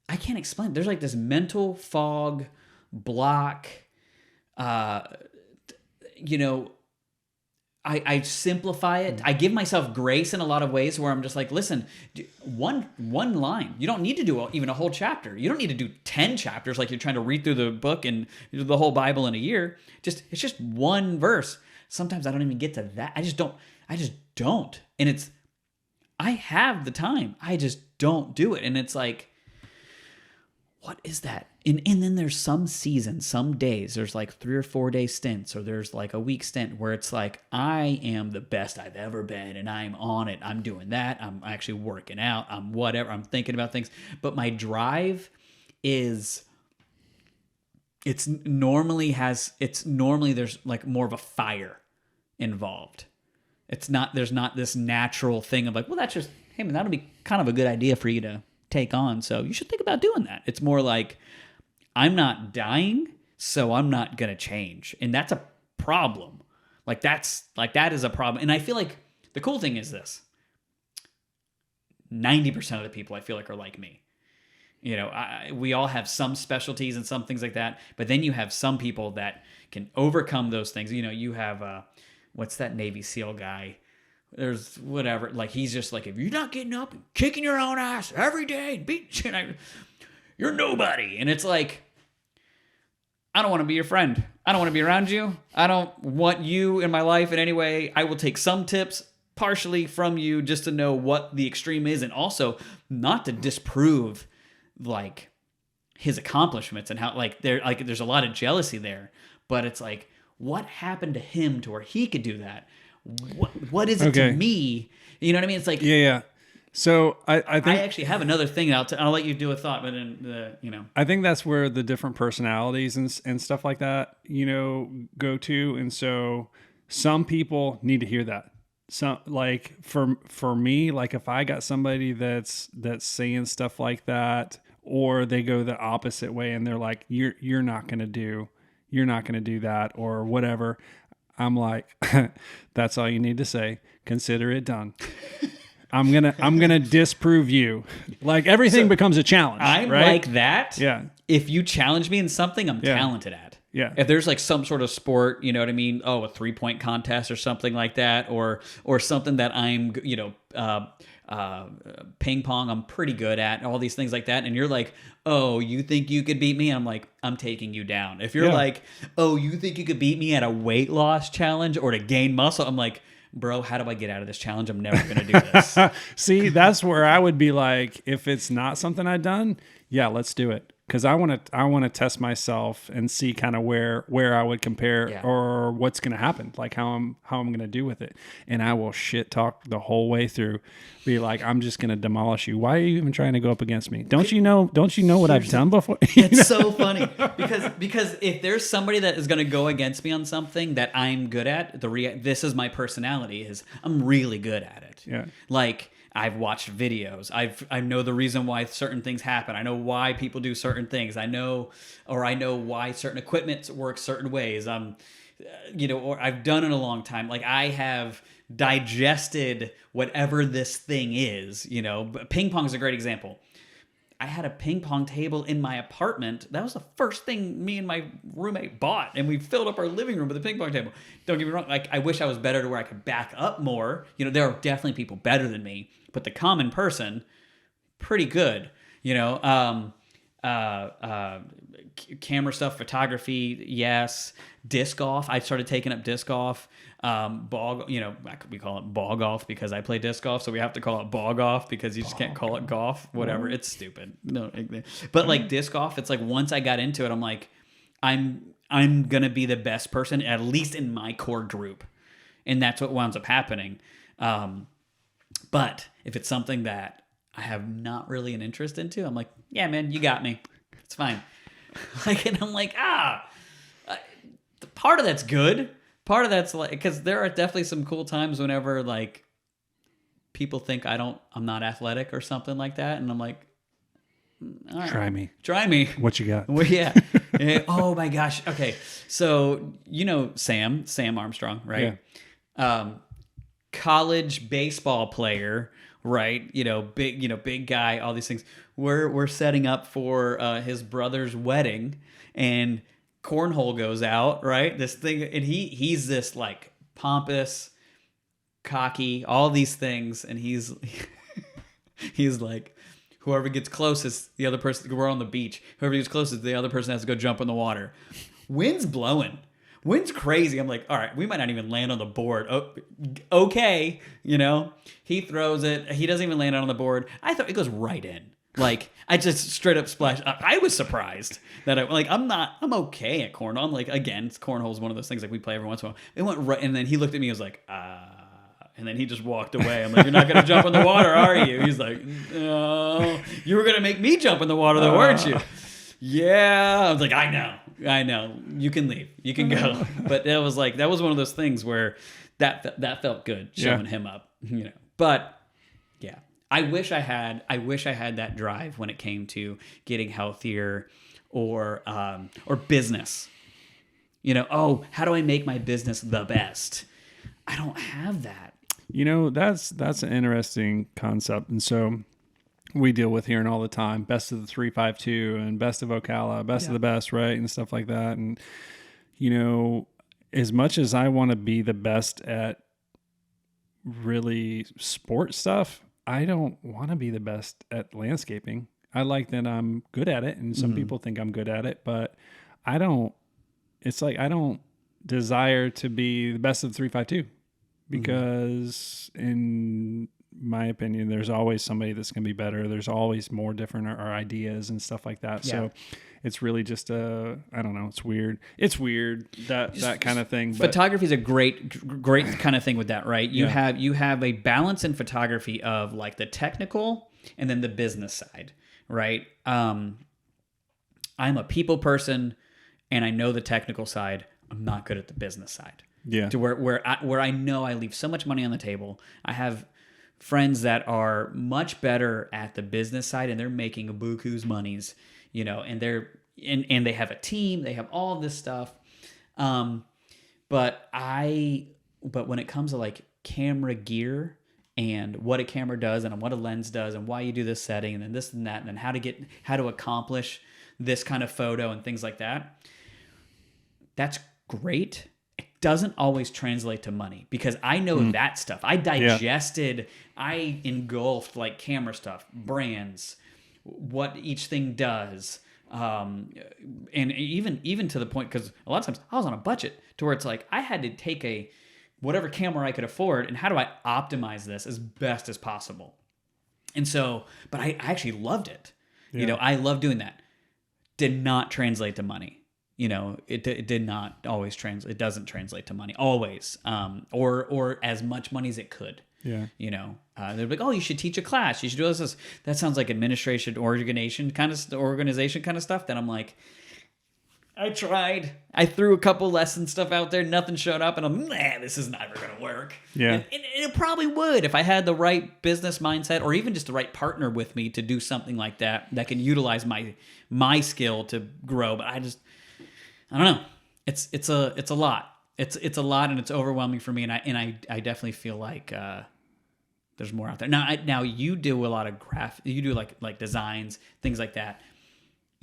I can't explain. There's like this mental fog block. You know, I simplify it. I give myself grace in a lot of ways where I'm just like, listen, one line. You don't need to do even a whole chapter. You don't need to do 10 chapters like you're trying to read through the book and the whole Bible in a year. It's just one verse. Sometimes I don't even get to that. I just don't. And I have the time. I just don't do it. And it's like, what is that? And then there's some seasons, some days, there's like 3 or 4 day stints, or there's like a week stint where it's like, I am the best I've ever been and I'm on it. I'm doing that. I'm actually working out. I'm whatever. I'm thinking about things. But my drive is, it's normally there's like more of a fire involved. There's not this natural thing of like, well, that's just, hey man, that'll be kind of a good idea for you to take on. So you should think about doing that. It's more like, I'm not dying, so I'm not going to change. And that's a problem. That is a problem. And I feel like the cool thing is this. 90% of the people I feel like are like me. You know, we all have some specialties and some things like that. But then you have some people that can overcome those things. You know, you have, what's that Navy SEAL guy? There's whatever. Like, he's just like, if you're not getting up and kicking your own ass every day and beating, you're nobody. And it's like, I don't want to be your friend. I don't want to be around you. I don't want you in my life in any way. I will take some tips partially from you just to know what the extreme is, and also not to disprove like his accomplishments and how there's a lot of jealousy there. But it's like, what happened to him to where he could do that? What is it to me? You know what I mean? It's like, yeah. So I think I actually have another thing. I'll let you do a thought, but I think that's where the different personalities and stuff like that, go to. And so some people need to hear that. Some, like for me, like if I got somebody that's saying stuff like that, or they go the opposite way and they're like, you're not going to do that or whatever. I'm like, that's all you need to say. Consider it done. I'm gonna disprove you. Like, everything becomes a challenge. I'm right? like that. Yeah. If you challenge me in something, I'm talented at. Yeah. If there's like some sort of sport, you know what I mean? Oh, a 3-point contest or something like that, or something that I'm, ping pong, I'm pretty good at, all these things like that. And you're like, oh, you think you could beat me? And I'm like, I'm taking you down. If you're like, oh, you think you could beat me at a weight loss challenge or to gain muscle? I'm like, bro, how do I get out of this challenge? I'm never going to do this. See, that's where I would be like, if it's not something I've done, yeah, let's do it. Because I want to test myself and see kind of where I would compare or what's going to happen, like how I'm going to do with it. And I will shit talk the whole way through, be like, I'm just going to demolish you. Why are you even trying to go up against me? Don't you know what I've done before? It's so funny because if there's somebody that is going to go against me on something that I'm good at, this is my personality, is I'm really good at it. Yeah. Like, I've watched videos. I know the reason why certain things happen. I know why people do certain things. I know why certain equipment works certain ways. Or I've done it a long time. Like, I have digested whatever this thing is. Ping pong is a great example. I had a ping pong table in my apartment. That was the first thing me and my roommate bought, and we filled up our living room with a ping pong table. Don't get me wrong. Like, I wish I was better to where I could back up more. There are definitely people better than me, but the common person, pretty good. Camera stuff, photography, yes. Disc golf. I started taking up disc golf. Ball, we call it ball golf because I play disc golf, so we have to call it ball golf because you just can't call it golf. Whatever, it's stupid. No, but like disc golf, it's like once I got into it, I'm like, I'm gonna be the best person, at least in my core group, and that's what winds up happening. But if it's something that I have not really an interest into, I'm like, yeah, man, you got me. It's fine. And I'm like, part of that's good. Part of that's like, because there are definitely some cool times whenever like people think I'm not athletic or something like that, and I'm like, all right, Try me. What you got? Well, yeah. Oh my gosh. Okay. So Sam Armstrong, right? Yeah. College baseball player, right? Big guy, all these things. We're setting up for his brother's wedding, and cornhole goes out, right? This thing, and he's this like pompous, cocky, all these things, and he's like, whoever gets closest, the other person. We're on the beach. Whoever gets closest, the other person has to go jump in the water. Wind's blowing. Wind's crazy. I'm like, all right, we might not even land on the board. Oh, okay, He throws it. He doesn't even land on the board. I thought it goes right in. Like, I just straight up splash. I was surprised that I'm okay at cornhole. I'm like, again, cornhole is one of those things like we play every once in a while. It went right, and then he looked at me. He was like, and then he just walked away. I'm like, you're not going to jump in the water, are you? He's like, no, you were going to make me jump in the water, though, weren't you? Yeah. I was like, I know. You can leave. You can go. But that was one of those things where that felt good showing him up, But yeah, I wish I had that drive when it came to getting healthier or business. How do I make my business the best? I don't have that. That's an interesting concept. And so we deal with hearing all the time, best of the 352 and best of Ocala, best of the best, right? And stuff like that. And, as much as I want to be the best at really sport stuff, I don't want to be the best at landscaping. I like that I'm good at it. And some people think I'm good at it, but I don't desire to be the best of the 352. Because in my opinion, there's always somebody that's going to be better. There's always more different or ideas and stuff like that. Yeah. So it's really just I don't know. It's weird. It's weird that kind of thing. But photography is a great kind of thing with that, right? You have a balance in photography of like the technical and then the business side, right? I'm a people person and I know the technical side. I'm not good at the business side. Yeah. To where I know I leave so much money on the table. I have friends that are much better at the business side and they're making buku's monies, and they have a team, they have all of this stuff. But when it comes to like camera gear and what a camera does and what a lens does and why you do this setting and then this and that and then how to accomplish this kind of photo and things like that, that's great. Doesn't always translate to money because I know that stuff. I digested, I engulfed like camera stuff, brands, what each thing does. And even to the point, because a lot of times I was on a budget to where it's like, I had to take whatever camera I could afford and how do I optimize this as best as possible? And so, but I actually loved it. Yeah. I love doing that. Did not translate to money. It did not always translate. It doesn't translate to money always, or as much money as it could. Yeah. They're like, oh, you should teach a class. You should do this. That sounds like organization kind of stuff. That I'm like, I tried. I threw a couple lesson stuff out there. Nothing showed up, and I'm, this is never gonna work. Yeah. And it probably would if I had the right business mindset, or even just the right partner with me to do something like that can utilize my skill to grow. But I don't know. It's a lot. It's a lot, and it's overwhelming for me. And I definitely feel like there's more out there. Now you do a lot of you do like designs, things like that.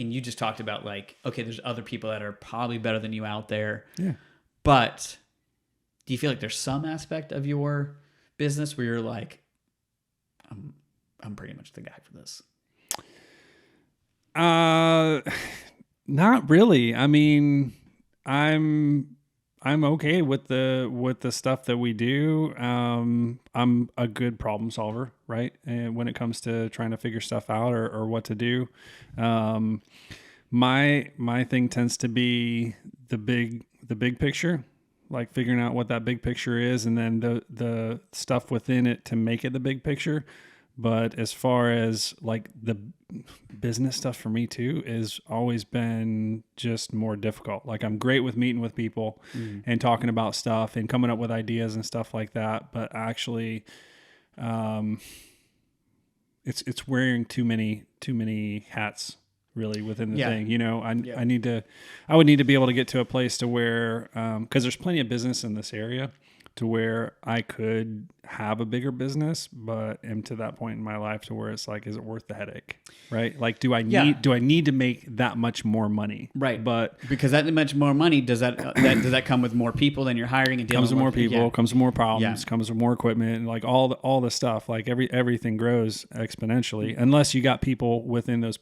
And you just talked about like, okay, there's other people that are probably better than you out there. Yeah. But do you feel like there's some aspect of your business where you're like, I'm pretty much the guy for this? Not really. I mean, I'm okay with the stuff that we do. I'm a good problem solver, right? And when it comes to trying to figure stuff out or what to do, my thing tends to be the big picture, like figuring out what that big picture is, and then the stuff within it to make it the big picture. But as far as like the business stuff for me too has always been just more difficult. Like I'm great with meeting with people and talking about stuff and coming up with ideas and stuff like that. But actually it's wearing too many hats really within the Yeah. thing. You know, I would need to be able to get to a place to where, cause there's plenty of business in this area to where I could have a bigger business, but am to that point in my life to where it's like, is it worth the headache? Right? Like, do I need to make that much more money? Right. But because that much more money, does that come with more people than you're hiring and dealing comes with more people, Yeah. comes with more problems, Yeah. comes with more equipment, and like all the stuff, like everything grows exponentially unless you got people within those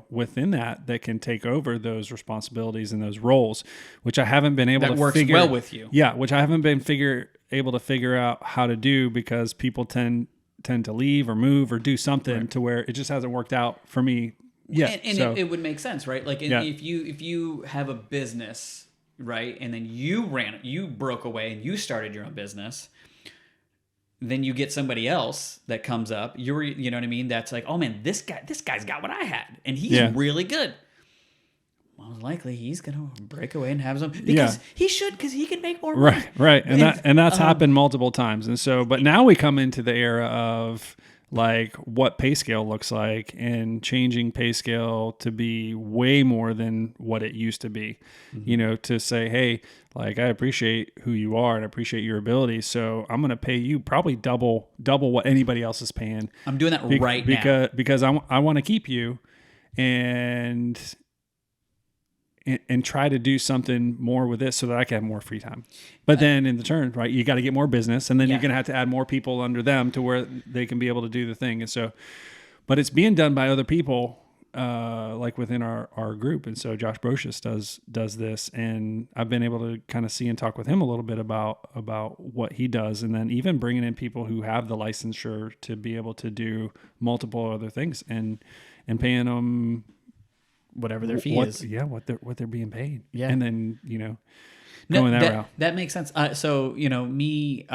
within that can take over those responsibilities and those roles, which I haven't been able That to works figure well with you. Yeah, which I haven't been able to figure out how to do because people tend to leave or move or do something to where it just hasn't worked out for me yet. And So, it would make sense, right? Like if you have a business, right, and then you broke away and you started your own business, then you get somebody else that comes up. You know what I mean? That's like, oh man, this guy's got what I had, and he's really good. Most likely, he's gonna break away and have some because he should, because he can make more money. Right, and that's happened multiple times. And so, but now we come into the era of like what pay scale looks like and changing pay scale to be way more than what it used to be. You know, to say, hey, like I appreciate who you are and I appreciate your ability, so I'm going to pay you probably double what anybody else is paying. I'm doing that right now because I want to keep you and try to do something more with this so that I can have more free time. But then in the turn, right, you got to get more business, and then you're going to have to add more people under them to where they can be able to do the thing. And so, but it's being done by other people, like within our group. And so Josh Brocious does this, and I've been able to kind of see and talk with him a little bit about what he does. And then even bringing in people who have the licensure to be able to do multiple other things and paying them whatever their fee is. Yeah, what they're being paid. Yeah. And then, going that route. That makes sense. So, me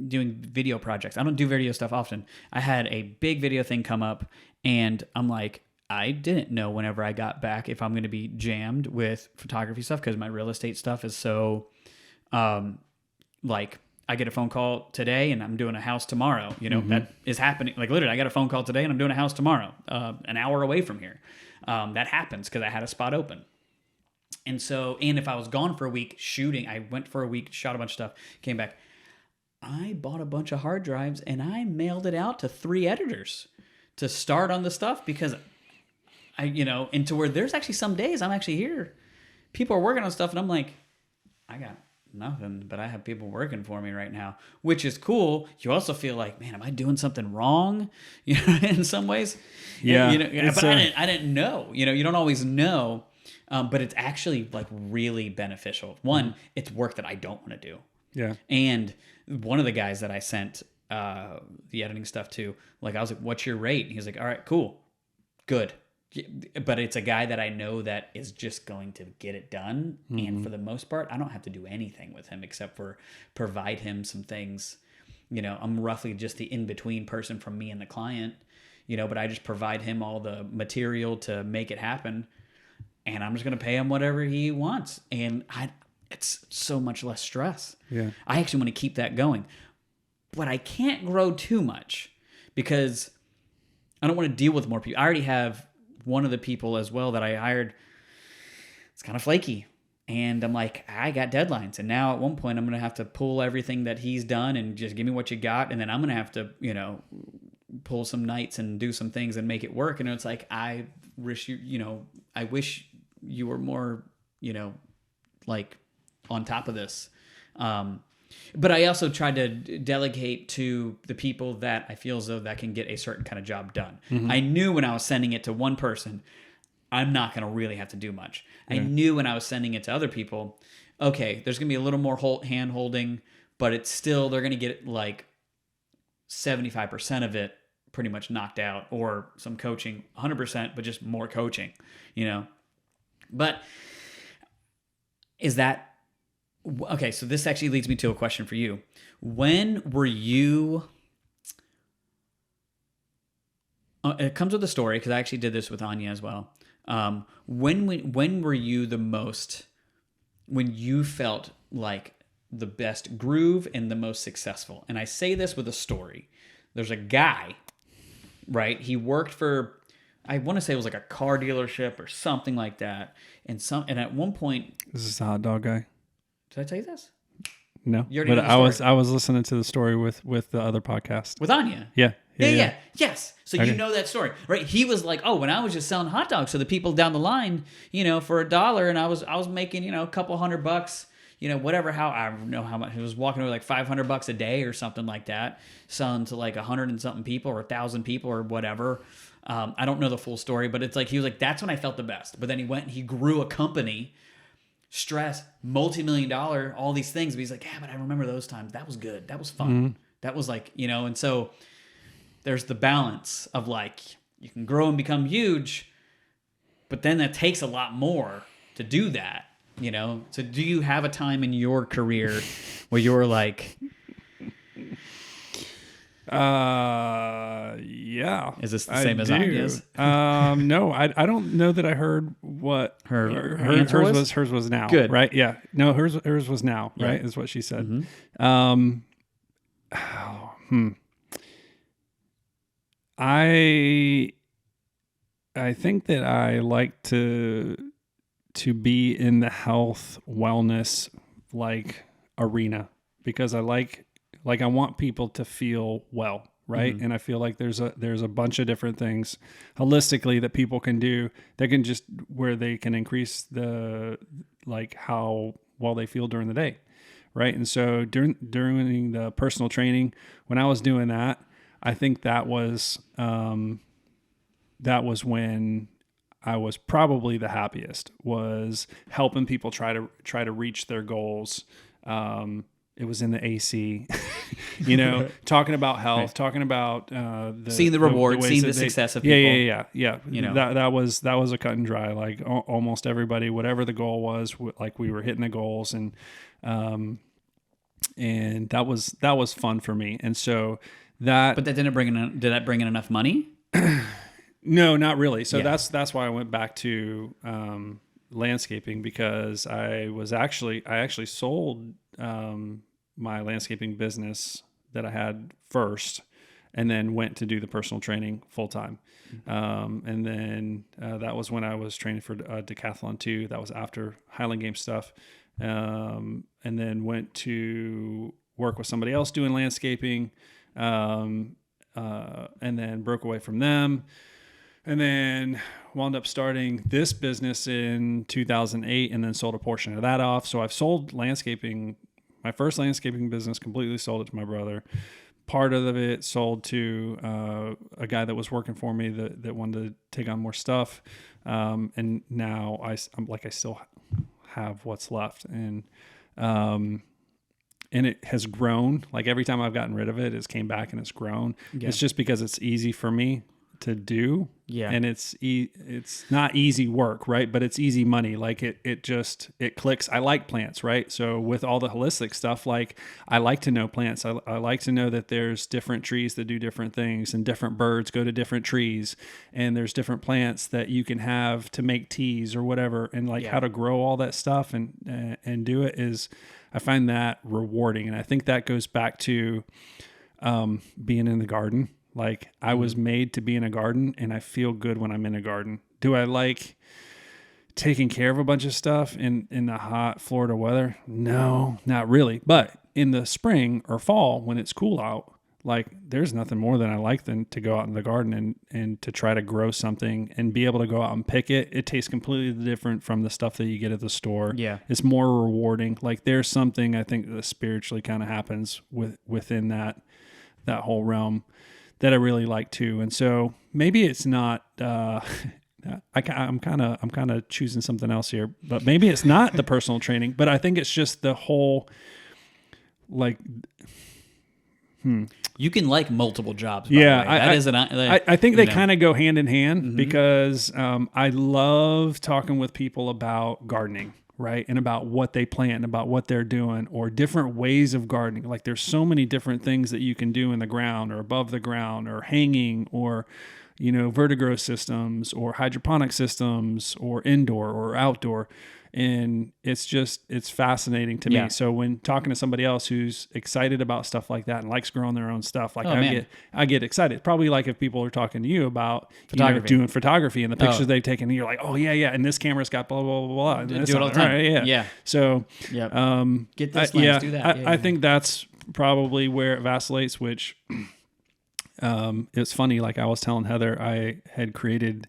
doing video projects. I don't do video stuff often. I had a big video thing come up, and I'm like, I didn't know whenever I got back if I'm going to be jammed with photography stuff because my real estate stuff is so, like, I get a phone call today and I'm doing a house tomorrow. That is happening. Like, literally, I got a phone call today and I'm doing a house tomorrow, an hour away from here. That happens because I had a spot open. And so, and if I was gone for a week shooting, I went for a week, shot a bunch of stuff, came back. I bought a bunch of hard drives and I mailed it out to 3 editors to start on the stuff because and to where there's actually some days I'm actually here. People are working on stuff and I'm like, I got nothing, but I have people working for me right now, which is cool. You also feel like, man, am I doing something wrong? In some ways. Yeah. But I didn't know. You don't always know, but it's actually like really beneficial. One, it's work that I don't want to do. Yeah. And one of the guys that I sent the editing stuff to, like I was like, "What's your rate?" And he was like, "All right, cool, good." But it's a guy that I know that is just going to get it done. And for the most part, I don't have to do anything with him except for provide him some things. I'm roughly just the in-between person from me and the client, but I just provide him all the material to make it happen. And I'm just going to pay him whatever he wants. And it's so much less stress. Yeah. I actually want to keep that going. But I can't grow too much because I don't want to deal with more people. I already have one of the people as well that I hired. It's kind of flaky. And I'm like, I got deadlines. And now at one point I'm going to have to pull everything that he's done and just give me what you got. And then I'm going to have to, pull some nights and do some things and make it work. And it's like, I wish you were more, like on top of this. But I also tried to delegate to the people that I feel as though that can get a certain kind of job done. I knew when I was sending it to one person, I'm not going to really have to do much. I knew when I was sending it to other people, okay, there's going to be a little more hand holding, but it's still, they're going to get like 75% of it pretty much knocked out, or some coaching, 100%, but just more coaching, But is that, okay, so this actually leads me to a question for you. When were you, it comes with a story, because I actually did this with Anya as well. When were you the most, when you felt like the best groove and the most successful? And I say this with a story. There's a guy right? He worked for, I want to say it was like a car dealership or something like that. And at one point, Is this the hot dog guy? did I tell you this? No, You already but know the story. I was listening to the story with the other podcast. With Anya. Yeah. Yes. So Okay. you know that story, right? He was like, "Oh, when I was just selling hot dogs to the people down the line, for $1, and I was making, a couple $100, whatever. How I don't know how much. He was walking over like $500 a day or something like that, selling to like 100 and something people or 1,000 people or whatever. I don't know the full story, but it's like he was like, that's when I felt the best. But then he went and he grew a company, stress, multi-million-dollar, all these things. But he's like, yeah, but I remember those times. That was good. That was fun. Mm-hmm. That was like, and so there's the balance of like, you can grow and become huge, but then that takes a lot more to do that, So do you have a time in your career where you're like, yeah. is this the same as Anya's? No, I don't know that I heard what Her answer was? Hers was now. Good. Right? Yeah. No, hers was now, right? Is what she said. Mm-hmm. I think that I like to be in the health wellness like arena because I want people to feel well, right? Mm-hmm. And I feel like there's a bunch of different things holistically that people can do that can just where they can increase the like how well they feel during the day, right? And so during the personal training, when I was doing that, I think that was when I was probably the happiest, was helping people try to reach their goals. It was in the AC, talking about health, Right. talking about Seeing the reward, ways seeing that the success of people. Yeah. That was a cut and dry. Like almost everybody, whatever the goal was, like we were hitting the goals, and that was fun for me. And so that. But that did that bring in enough money? No, not really. So Yeah. that's why I went back to landscaping, because I actually sold my landscaping business that I had first, and then went to do the personal training full time. And then that was when I was training for Decathlon 2. That was after Highland Games stuff. And then went to work with somebody else doing landscaping, and then broke away from them. And then wound up starting this business in 2008, and then sold a portion of that off. So I've sold landscaping, my first landscaping business, completely sold it to my brother. Part of it sold to a guy that was working for me that wanted to take on more stuff. And now I still have what's left. And it has grown. Like every time I've gotten rid of it, it's came back and it's grown. Yeah. It's just because it's easy for me to do. Yeah. And it's not easy work, right? But it's easy money. Like it clicks. I like plants, right? So with all the holistic stuff, like I like to know plants. I like to know that there's different trees that do different things, and different birds go to different trees, and there's different plants that you can have to make teas or whatever, and like how to grow all that stuff and do it is, I find that rewarding. And I think that goes back to being in the garden. Like I was made to be in a garden, and I feel good when I'm in a garden. Do I like taking care of a bunch of stuff in the hot Florida weather? No, not really. But in the spring or fall when it's cool out, like there's nothing more than I like than to go out in the garden and to try to grow something and be able to go out and pick it. It tastes completely different from the stuff that you get at the store. Yeah. It's more rewarding. Like there's something I think that spiritually kind of happens within that whole realm that I really like too. And so maybe it's not, I'm kind of choosing something else here, but maybe it's not the personal training, but I think it's just the whole, like, You can like multiple jobs. By yeah, the way. That isn't. I think they kind of go hand in hand, because I love talking with people about gardening, right? And about what they plant and about what they're doing, or different ways of gardening. Like there's so many different things that you can do in the ground or above the ground or hanging or vertigrow systems or hydroponic systems or indoor or outdoor. And it's fascinating to me. So when talking to somebody else who's excited about stuff like that and likes growing their own stuff, like I get excited. Probably like if people are talking to you about doing photography and the pictures they've taken, and you're like, oh yeah, and this camera's got blah blah blah blah. And do it all the time. Right, yeah. So get this lens, do that. I think that's probably where it vacillates. Which it's funny. Like I was telling Heather, I had created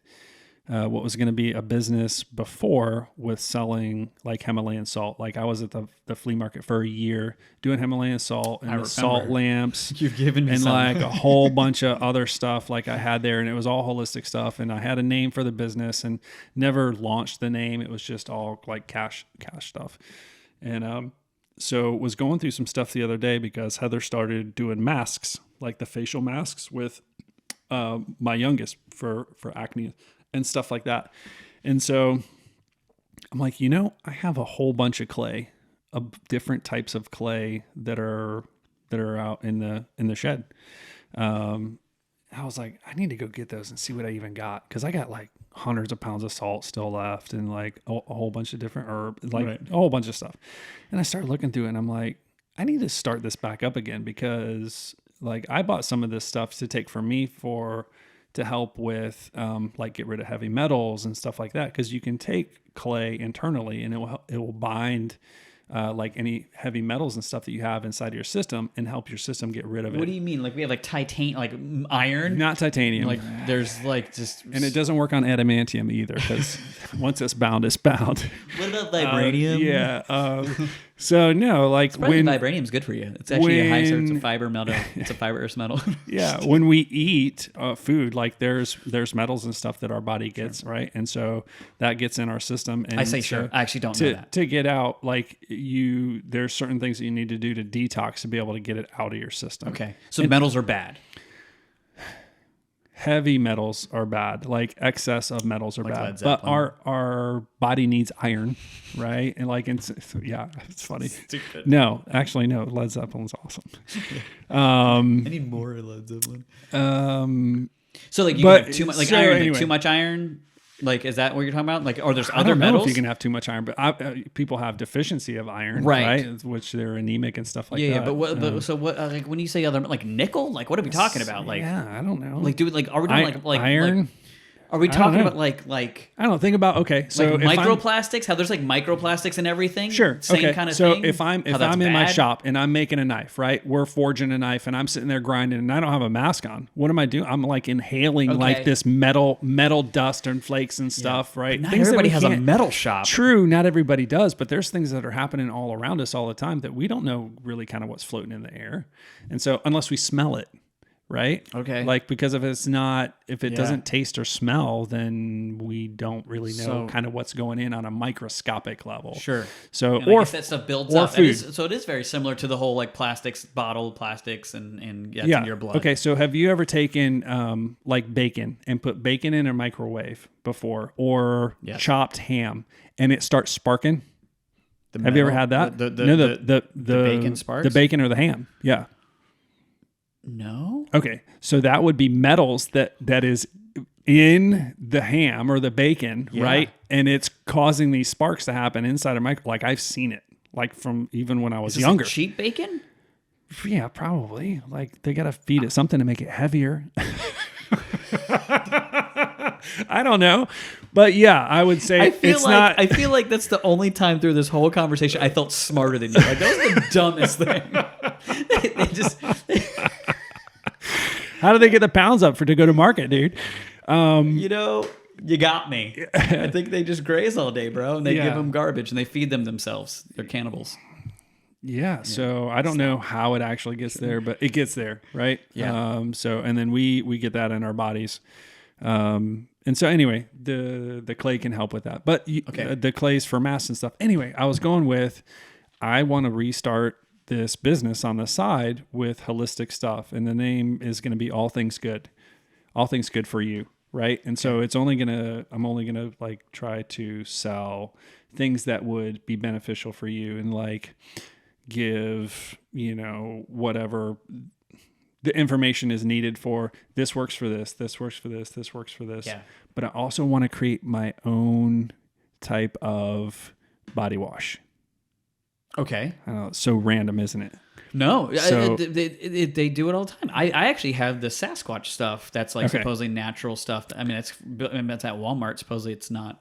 what was going to be a business before with selling like Himalayan salt. Like I was at the flea market for a year doing Himalayan salt and the salt lamps. You've given me and some. like a whole bunch of other stuff like I had there, and it was all holistic stuff. And I had a name for the business and never launched the name. It was just all like cash stuff. And so was going through some stuff the other day because Heather started doing masks, like the facial masks with my youngest for acne and stuff like that. And so I'm like, I have a whole bunch of clay, of different types of clay that are out in the shed. I was like, I need to go get those and see what I even got. Cause I got like hundreds of pounds of salt still left and like a whole bunch of different herbs, like a whole bunch of stuff. And I started looking through it and I'm like, I need to start this back up again because like I bought some of this stuff to take for me to help with like get rid of heavy metals and stuff like that. Cause you can take clay internally and it will bind like any heavy metals and stuff that you have inside of your system and help your system get rid of it. What do you mean? Like we have like titanium, like iron? Not titanium. Like there's like just... And it doesn't work on adamantium either because once it's bound, it's bound. What about vibranium? So no, like when vibranium's good for you. It's actually a high source of fiber metal. It's a fibrous metal. Yeah, when we eat food, like there's metals and stuff that our body gets, right? And so that gets in our system. And I say sure. I actually don't know that. To get out, like there's certain things that you need to do to detox to be able to get it out of your system. Okay, so metals are bad. Heavy metals are bad, like excess of metals are like bad. But our body needs iron, right? And like, it's funny. Stupid. No, actually, no. Led Zeppelin's awesome. I need more Led Zeppelin. So like you can have too much, like iron, anyway. Like too much iron. Like, is that what you're talking about? Like, or there's other metals? I don't know if you can have too much iron, but people have deficiency of iron, right? Which they're anemic and stuff like that. Yeah, but what? So what? Like, when you say other, like nickel, like what are we talking about? Like, I don't know. Like, are we doing like iron? Like, are we talking about like I don't think about so like microplastics? How there's like microplastics and everything? Sure. Same kind of thing. So if I'm in my shop and I'm making a knife, right? We're forging a knife and I'm sitting there grinding and I don't have a mask on. What am I doing? I'm like inhaling like this metal dust and flakes and stuff, right? Not everybody has a metal shop. True, not everybody does, but there's things that are happening all around us all the time that we don't know really kind of what's floating in the air. And so unless we smell it, right? Okay. Like, because if it doesn't taste or smell, then we don't really know kind of what's going in on a microscopic level. Sure. So, and or that stuff builds up. Food. So it is very similar to the whole like plastics, bottled plastics and in your blood. Okay. So have you ever taken like bacon and put bacon in a microwave before or chopped ham and it starts sparking? Have you ever had that? The bacon sparks? The bacon or the ham. Yeah. No. Okay. So that would be metals that is in the ham or the bacon, right? And it's causing these sparks to happen inside of like I've seen it, like from even when I was younger. Like cheap bacon? Yeah, probably. Like they got to feed it something to make it heavier. I don't know. But yeah, I would say not. I feel like that's the only time through this whole conversation I felt smarter than you. Like that was the dumbest thing. They just... How do they get the pounds up to go to market, dude? You got me. I think they just graze all day, bro, and they give them garbage and they feed them themselves. They're cannibals. Yeah. So I don't know how it actually gets there, but it gets there, right? Yeah. And then we get that in our bodies. And so anyway, the clay can help with that, but the clays for masks and stuff. Anyway, I was going with, I want to restart this business on the side with holistic stuff. And the name is going to be All Things Good for you. Right. And so I'm only going to like try to sell things that would be beneficial for you and like give, whatever the information is needed for this works for this works for this works for this. Yeah. But I also want to create my own type of body wash. Okay. So random, isn't it? No, So- they do it all the time. I actually have the Sasquatch stuff that's like Okay. supposedly natural stuff. I mean, it's at Walmart. Supposedly it's not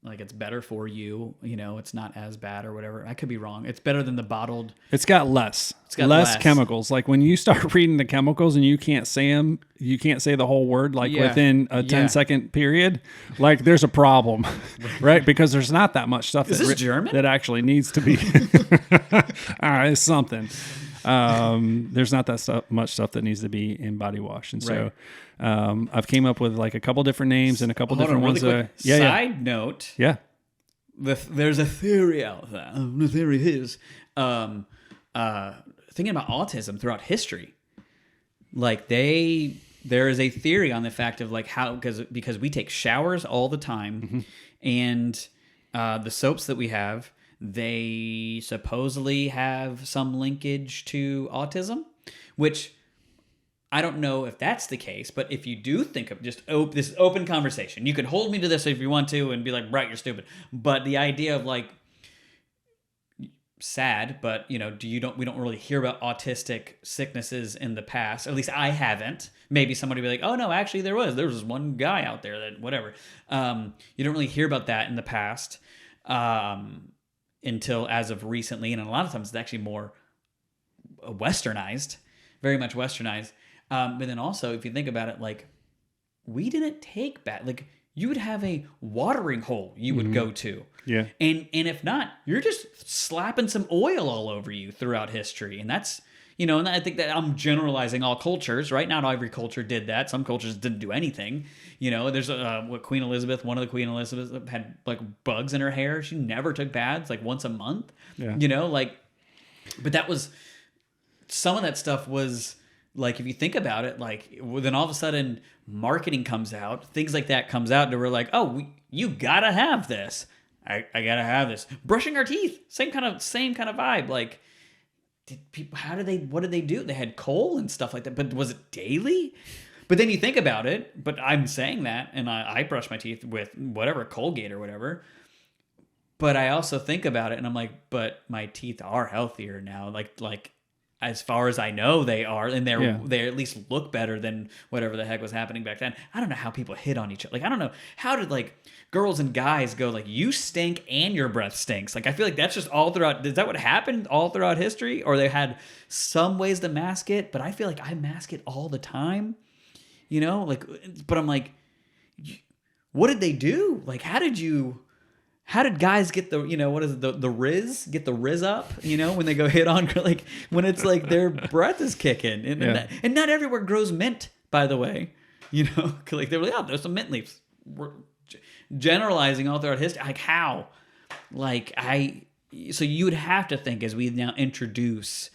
like it's better for you. You know, it's not as bad or whatever. I could be wrong. It's better than the bottled. It's got less. It's got less less. chemicals. Like when you start reading the chemicals and you can't say them, you can't say the whole word like Yeah. within a 10-second period. Like there's a problem, right? Because there's not that much stuff Is this German? that actually needs to be. All right, it's something. There's not that much stuff that needs to be in body wash, and so I've came up with like a couple different names and a couple Hold different on, ones. really quick. Side note. Yeah. There's a theory out there. The theory is thinking about autism throughout history. Like there is a theory on the fact of like how because we take showers all the time, and the soaps that we have, they supposedly have some linkage to autism, which I don't know if that's the case, but if you do think of this is open conversation, you can hold me to this if you want to and be like, right, you're stupid. But the idea of like, sad, but you know, we don't really hear about autistic sicknesses in the past. At least I haven't. Maybe somebody will be like, oh no, actually there was this one guy out there that whatever. You don't really hear about that in the past until as of recently, and a lot of times it's actually more westernized, very much westernized. But then also, if you think about it, like we didn't take bath. Like you would have a watering hole you would go to. Yeah. And if not, you're just slapping some oil all over you throughout history. And that's, you know, and I think that I'm generalizing all cultures, right? Not every culture did that. Some cultures didn't do anything. You know, there's Queen Elizabeth, one of the Queen Elizabeth had like bugs in her hair. She never took baths like once a month. Yeah. You know, like, but that was, some of that stuff was, like, if you think about it, like, then all of a sudden marketing comes out, things like that comes out, and we're like, oh, you gotta have this. I gotta have this. Brushing our teeth, same kind of vibe. Like, what did they do? They had coal and stuff like that, but was it daily? But then you think about it, but I'm saying that, and I brush my teeth with whatever, Colgate or whatever. But I also think about it, and I'm like, but my teeth are healthier now. Like as far as I know, they are, and they at least look better than whatever the heck was happening back then. I don't know how people hit on each other. Like, I don't know, how did like girls and guys go like, you stink and your breath stinks? Like, I feel like that's just all throughout. Is that what happened all throughout history? Or they had some ways to mask it, but I feel like I mask it all the time. You know, like, but I'm like, what did they do? Like, how did guys get the, you know, what is it, the Riz, get the Riz up, you know, when they go hit on, like, when it's like their breath is kicking. And not everywhere grows mint, by the way. You know, like they were like, oh, there's some mint leaves. We're generalizing all throughout history. Like, how? Like, so you would have to think, as we now introduce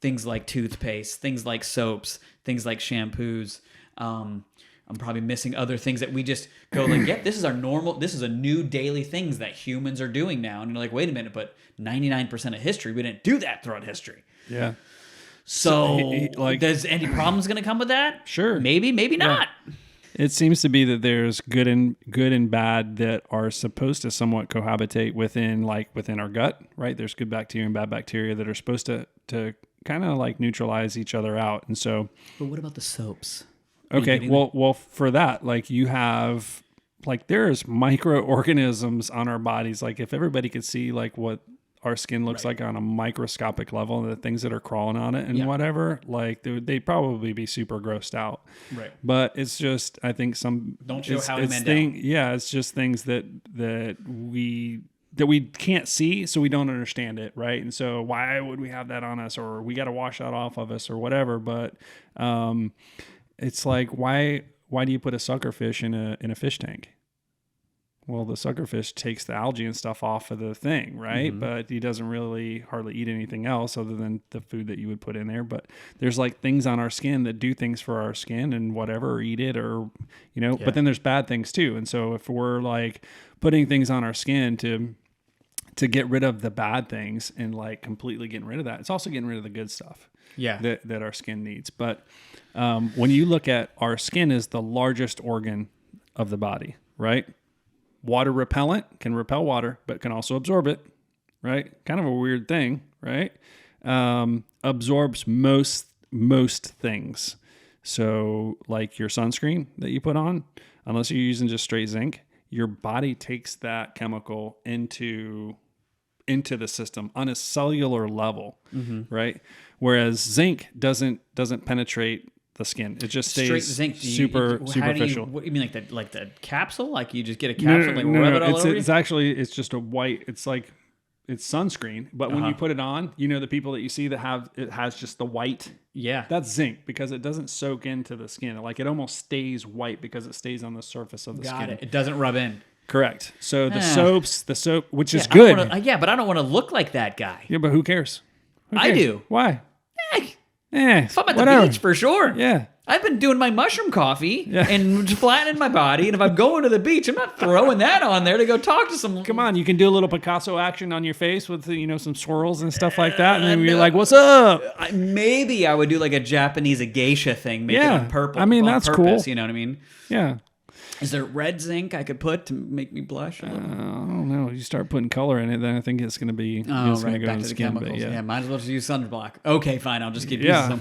things like toothpaste, things like soaps, things like shampoos, I'm probably missing other things that we just go like, yeah, this is our normal, this is a new daily things that humans are doing now. And you're like, wait a minute, but 99% of history, we didn't do that throughout history. Yeah. So like, there's any problems going to come with that? Sure. Maybe not. It seems to be that there's good and bad that are supposed to somewhat cohabitate within our gut, right? There's good bacteria and bad bacteria that are supposed to kind of like neutralize each other out. And so, but what about the soaps? Okay, well, for that, like you have, like there's microorganisms on our bodies. Like if everybody could see like what our skin looks like on a microscopic level, and the things that are crawling on it and whatever, like they'd probably be super grossed out. Right. But it's just, I think don't show how it's it's just things that we can't see, so we don't understand it, right? And so why would we have that on us, or we got to wash that off of us, or whatever? But it's like, why do you put a suckerfish in a fish tank? Well, the suckerfish takes the algae and stuff off of the thing, right? Mm-hmm. But he doesn't really hardly eat anything else other than the food that you would put in there. But there's like things on our skin that do things for our skin and whatever, or eat it, or, you know, but then there's bad things too. And so if we're like putting things on our skin to get rid of the bad things and like completely getting rid of that, it's also getting rid of the good stuff. Yeah. that our skin needs. But when you look at our skin is the largest organ of the body, right? Water repellent, can repel water, but can also absorb it, right? Kind of a weird thing, right? Absorbs most things. So like your sunscreen that you put on, unless you're using just straight zinc, your body takes that chemical into the system on a cellular level, right? Whereas zinc doesn't penetrate the skin. It just stays Straight zinc. superficial. What do you mean, like the capsule? Like you just get a capsule and rub it all over It's you? actually, it's just a white, it's sunscreen, but when you put it on, the people that you see that it has just the white, Yeah. that's zinc because it doesn't soak into the skin. Like it almost stays white because it stays on the surface of the Got skin. it. It doesn't rub in. Correct. So the soap, which is I good. don't wanna, but I don't want to look like that guy. Yeah, but who cares? I do. Why? If If I'm at the beach, for sure. Yeah. I've been doing my mushroom coffee and flattening my body, and if I'm going to the beach, I'm not throwing that on there to go talk to some. Come on, you can do a little Picasso action on your face with some swirls and stuff like that, and then you're like, "What's up?" Maybe I would do like a Japanese geisha thing, make it on purple. I mean, on that's purpose, cool. You know what I mean? Yeah. Is there red zinc I could put to make me blush a little? I don't know. You start putting color in it, then I think it's going to be. Oh, it's gonna right, go back in to the skin, but chemicals. Yeah, might as well just use sunblock. Okay, fine. I'll just keep using Yeah. some.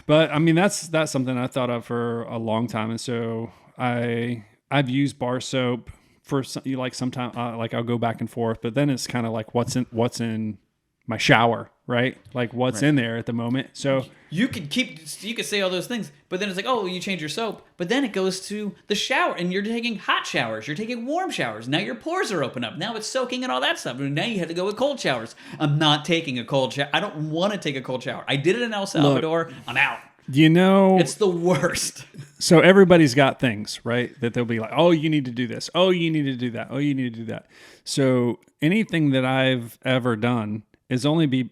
But I mean, that's something I thought of for a long time, and so I've used bar soap for sometimes like I'll go back and forth, but then it's kind of like what's in my shower, right? Like what's in there at the moment. So You could say all those things, but then it's like, oh, you change your soap, but then it goes to the shower, and you're taking hot showers, you're taking warm showers. Now your pores are open up. Now it's soaking and all that stuff. And now you have to go with cold showers. I'm not taking a cold shower. I don't want to take a cold shower. I did it in El Salvador. I'm out. It's the worst. So everybody's got things, right? That they'll be like, oh, you need to do this. Oh, you need to do that. Oh, you need to do that. So anything that I've ever done is only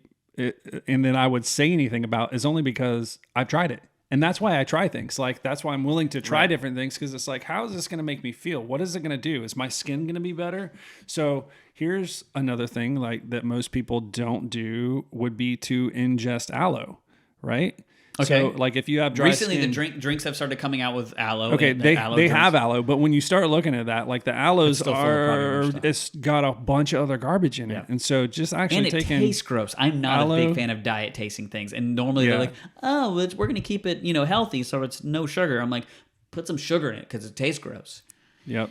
and that I would say anything about is only because I've tried it. And that's why I try things. Like, that's why I'm willing to try different things, because it's like, how is this going to make me feel? What is it going to do? Is my skin going to be better? So here's another thing like that most people don't do would be to ingest aloe, right? Okay. So like if you have dry Recently, skin, the drinks have started coming out with aloe. okay, and they aloe they drinks. have aloe, but when you start looking at that, like the aloes still full of are, probably it's got a bunch of other garbage in it, and so just actually And it taking tastes gross. I'm not a aloe- big fan of diet tasting things. And normally they're like, oh, we're going to keep it, healthy, so it's no sugar. I'm like, put some sugar in it because it tastes gross. Yep.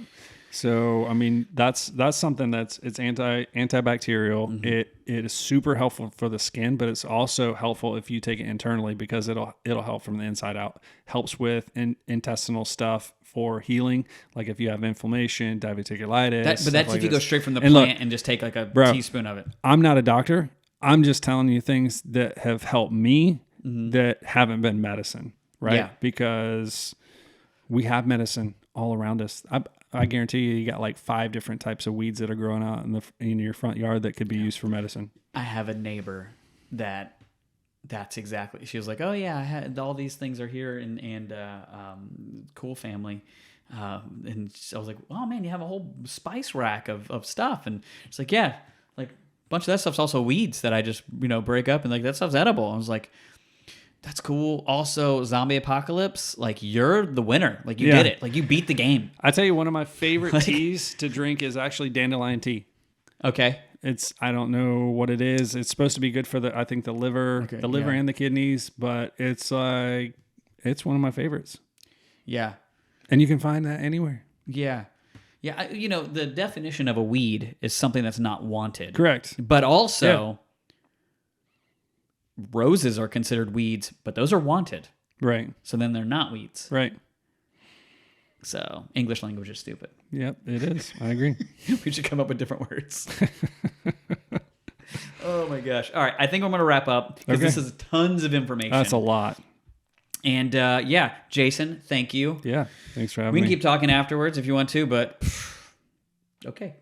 So I mean that's something it's antibacterial. Mm-hmm. It is super helpful for the skin, but it's also helpful if you take it internally because it'll help from the inside out. Helps with intestinal stuff for healing, like if you have inflammation, diverticulitis. But that's if you go straight from the And plant look, and just take like a teaspoon of it. I'm not a doctor. I'm just telling you things that have helped me that haven't been medicine, right? Yeah. Because we have medicine all around us. I guarantee you got like 5 different types of weeds that are growing out in your front yard that could be used for medicine. I have a neighbor that's exactly. She was like, "Oh yeah, I had all these things are here and cool family." And I was like, "Oh man, you have a whole spice rack of stuff." And it's like, "Yeah, like a bunch of that stuff's also weeds that I just break up and like that stuff's edible." I was like, that's cool. Also, zombie apocalypse, like you're the winner. Like you did it. Like you beat the game. I tell you, one of my favorite teas to drink is actually dandelion tea. Okay. I don't know what it is. It's supposed to be good for the liver, and the kidneys, but it's one of my favorites. Yeah. And you can find that anywhere. Yeah. Yeah. The definition of a weed is something that's not wanted. Correct. But also, roses are considered weeds, but those are wanted. Right. So then they're not weeds. Right. So English language is stupid. Yep, it is. I agree. We should come up with different words. Oh my gosh. All right. I think I'm going to wrap up because this is tons of information. That's a lot. And Jason, thank you. Yeah. Thanks for having We me. can keep talking afterwards if you want to, but okay.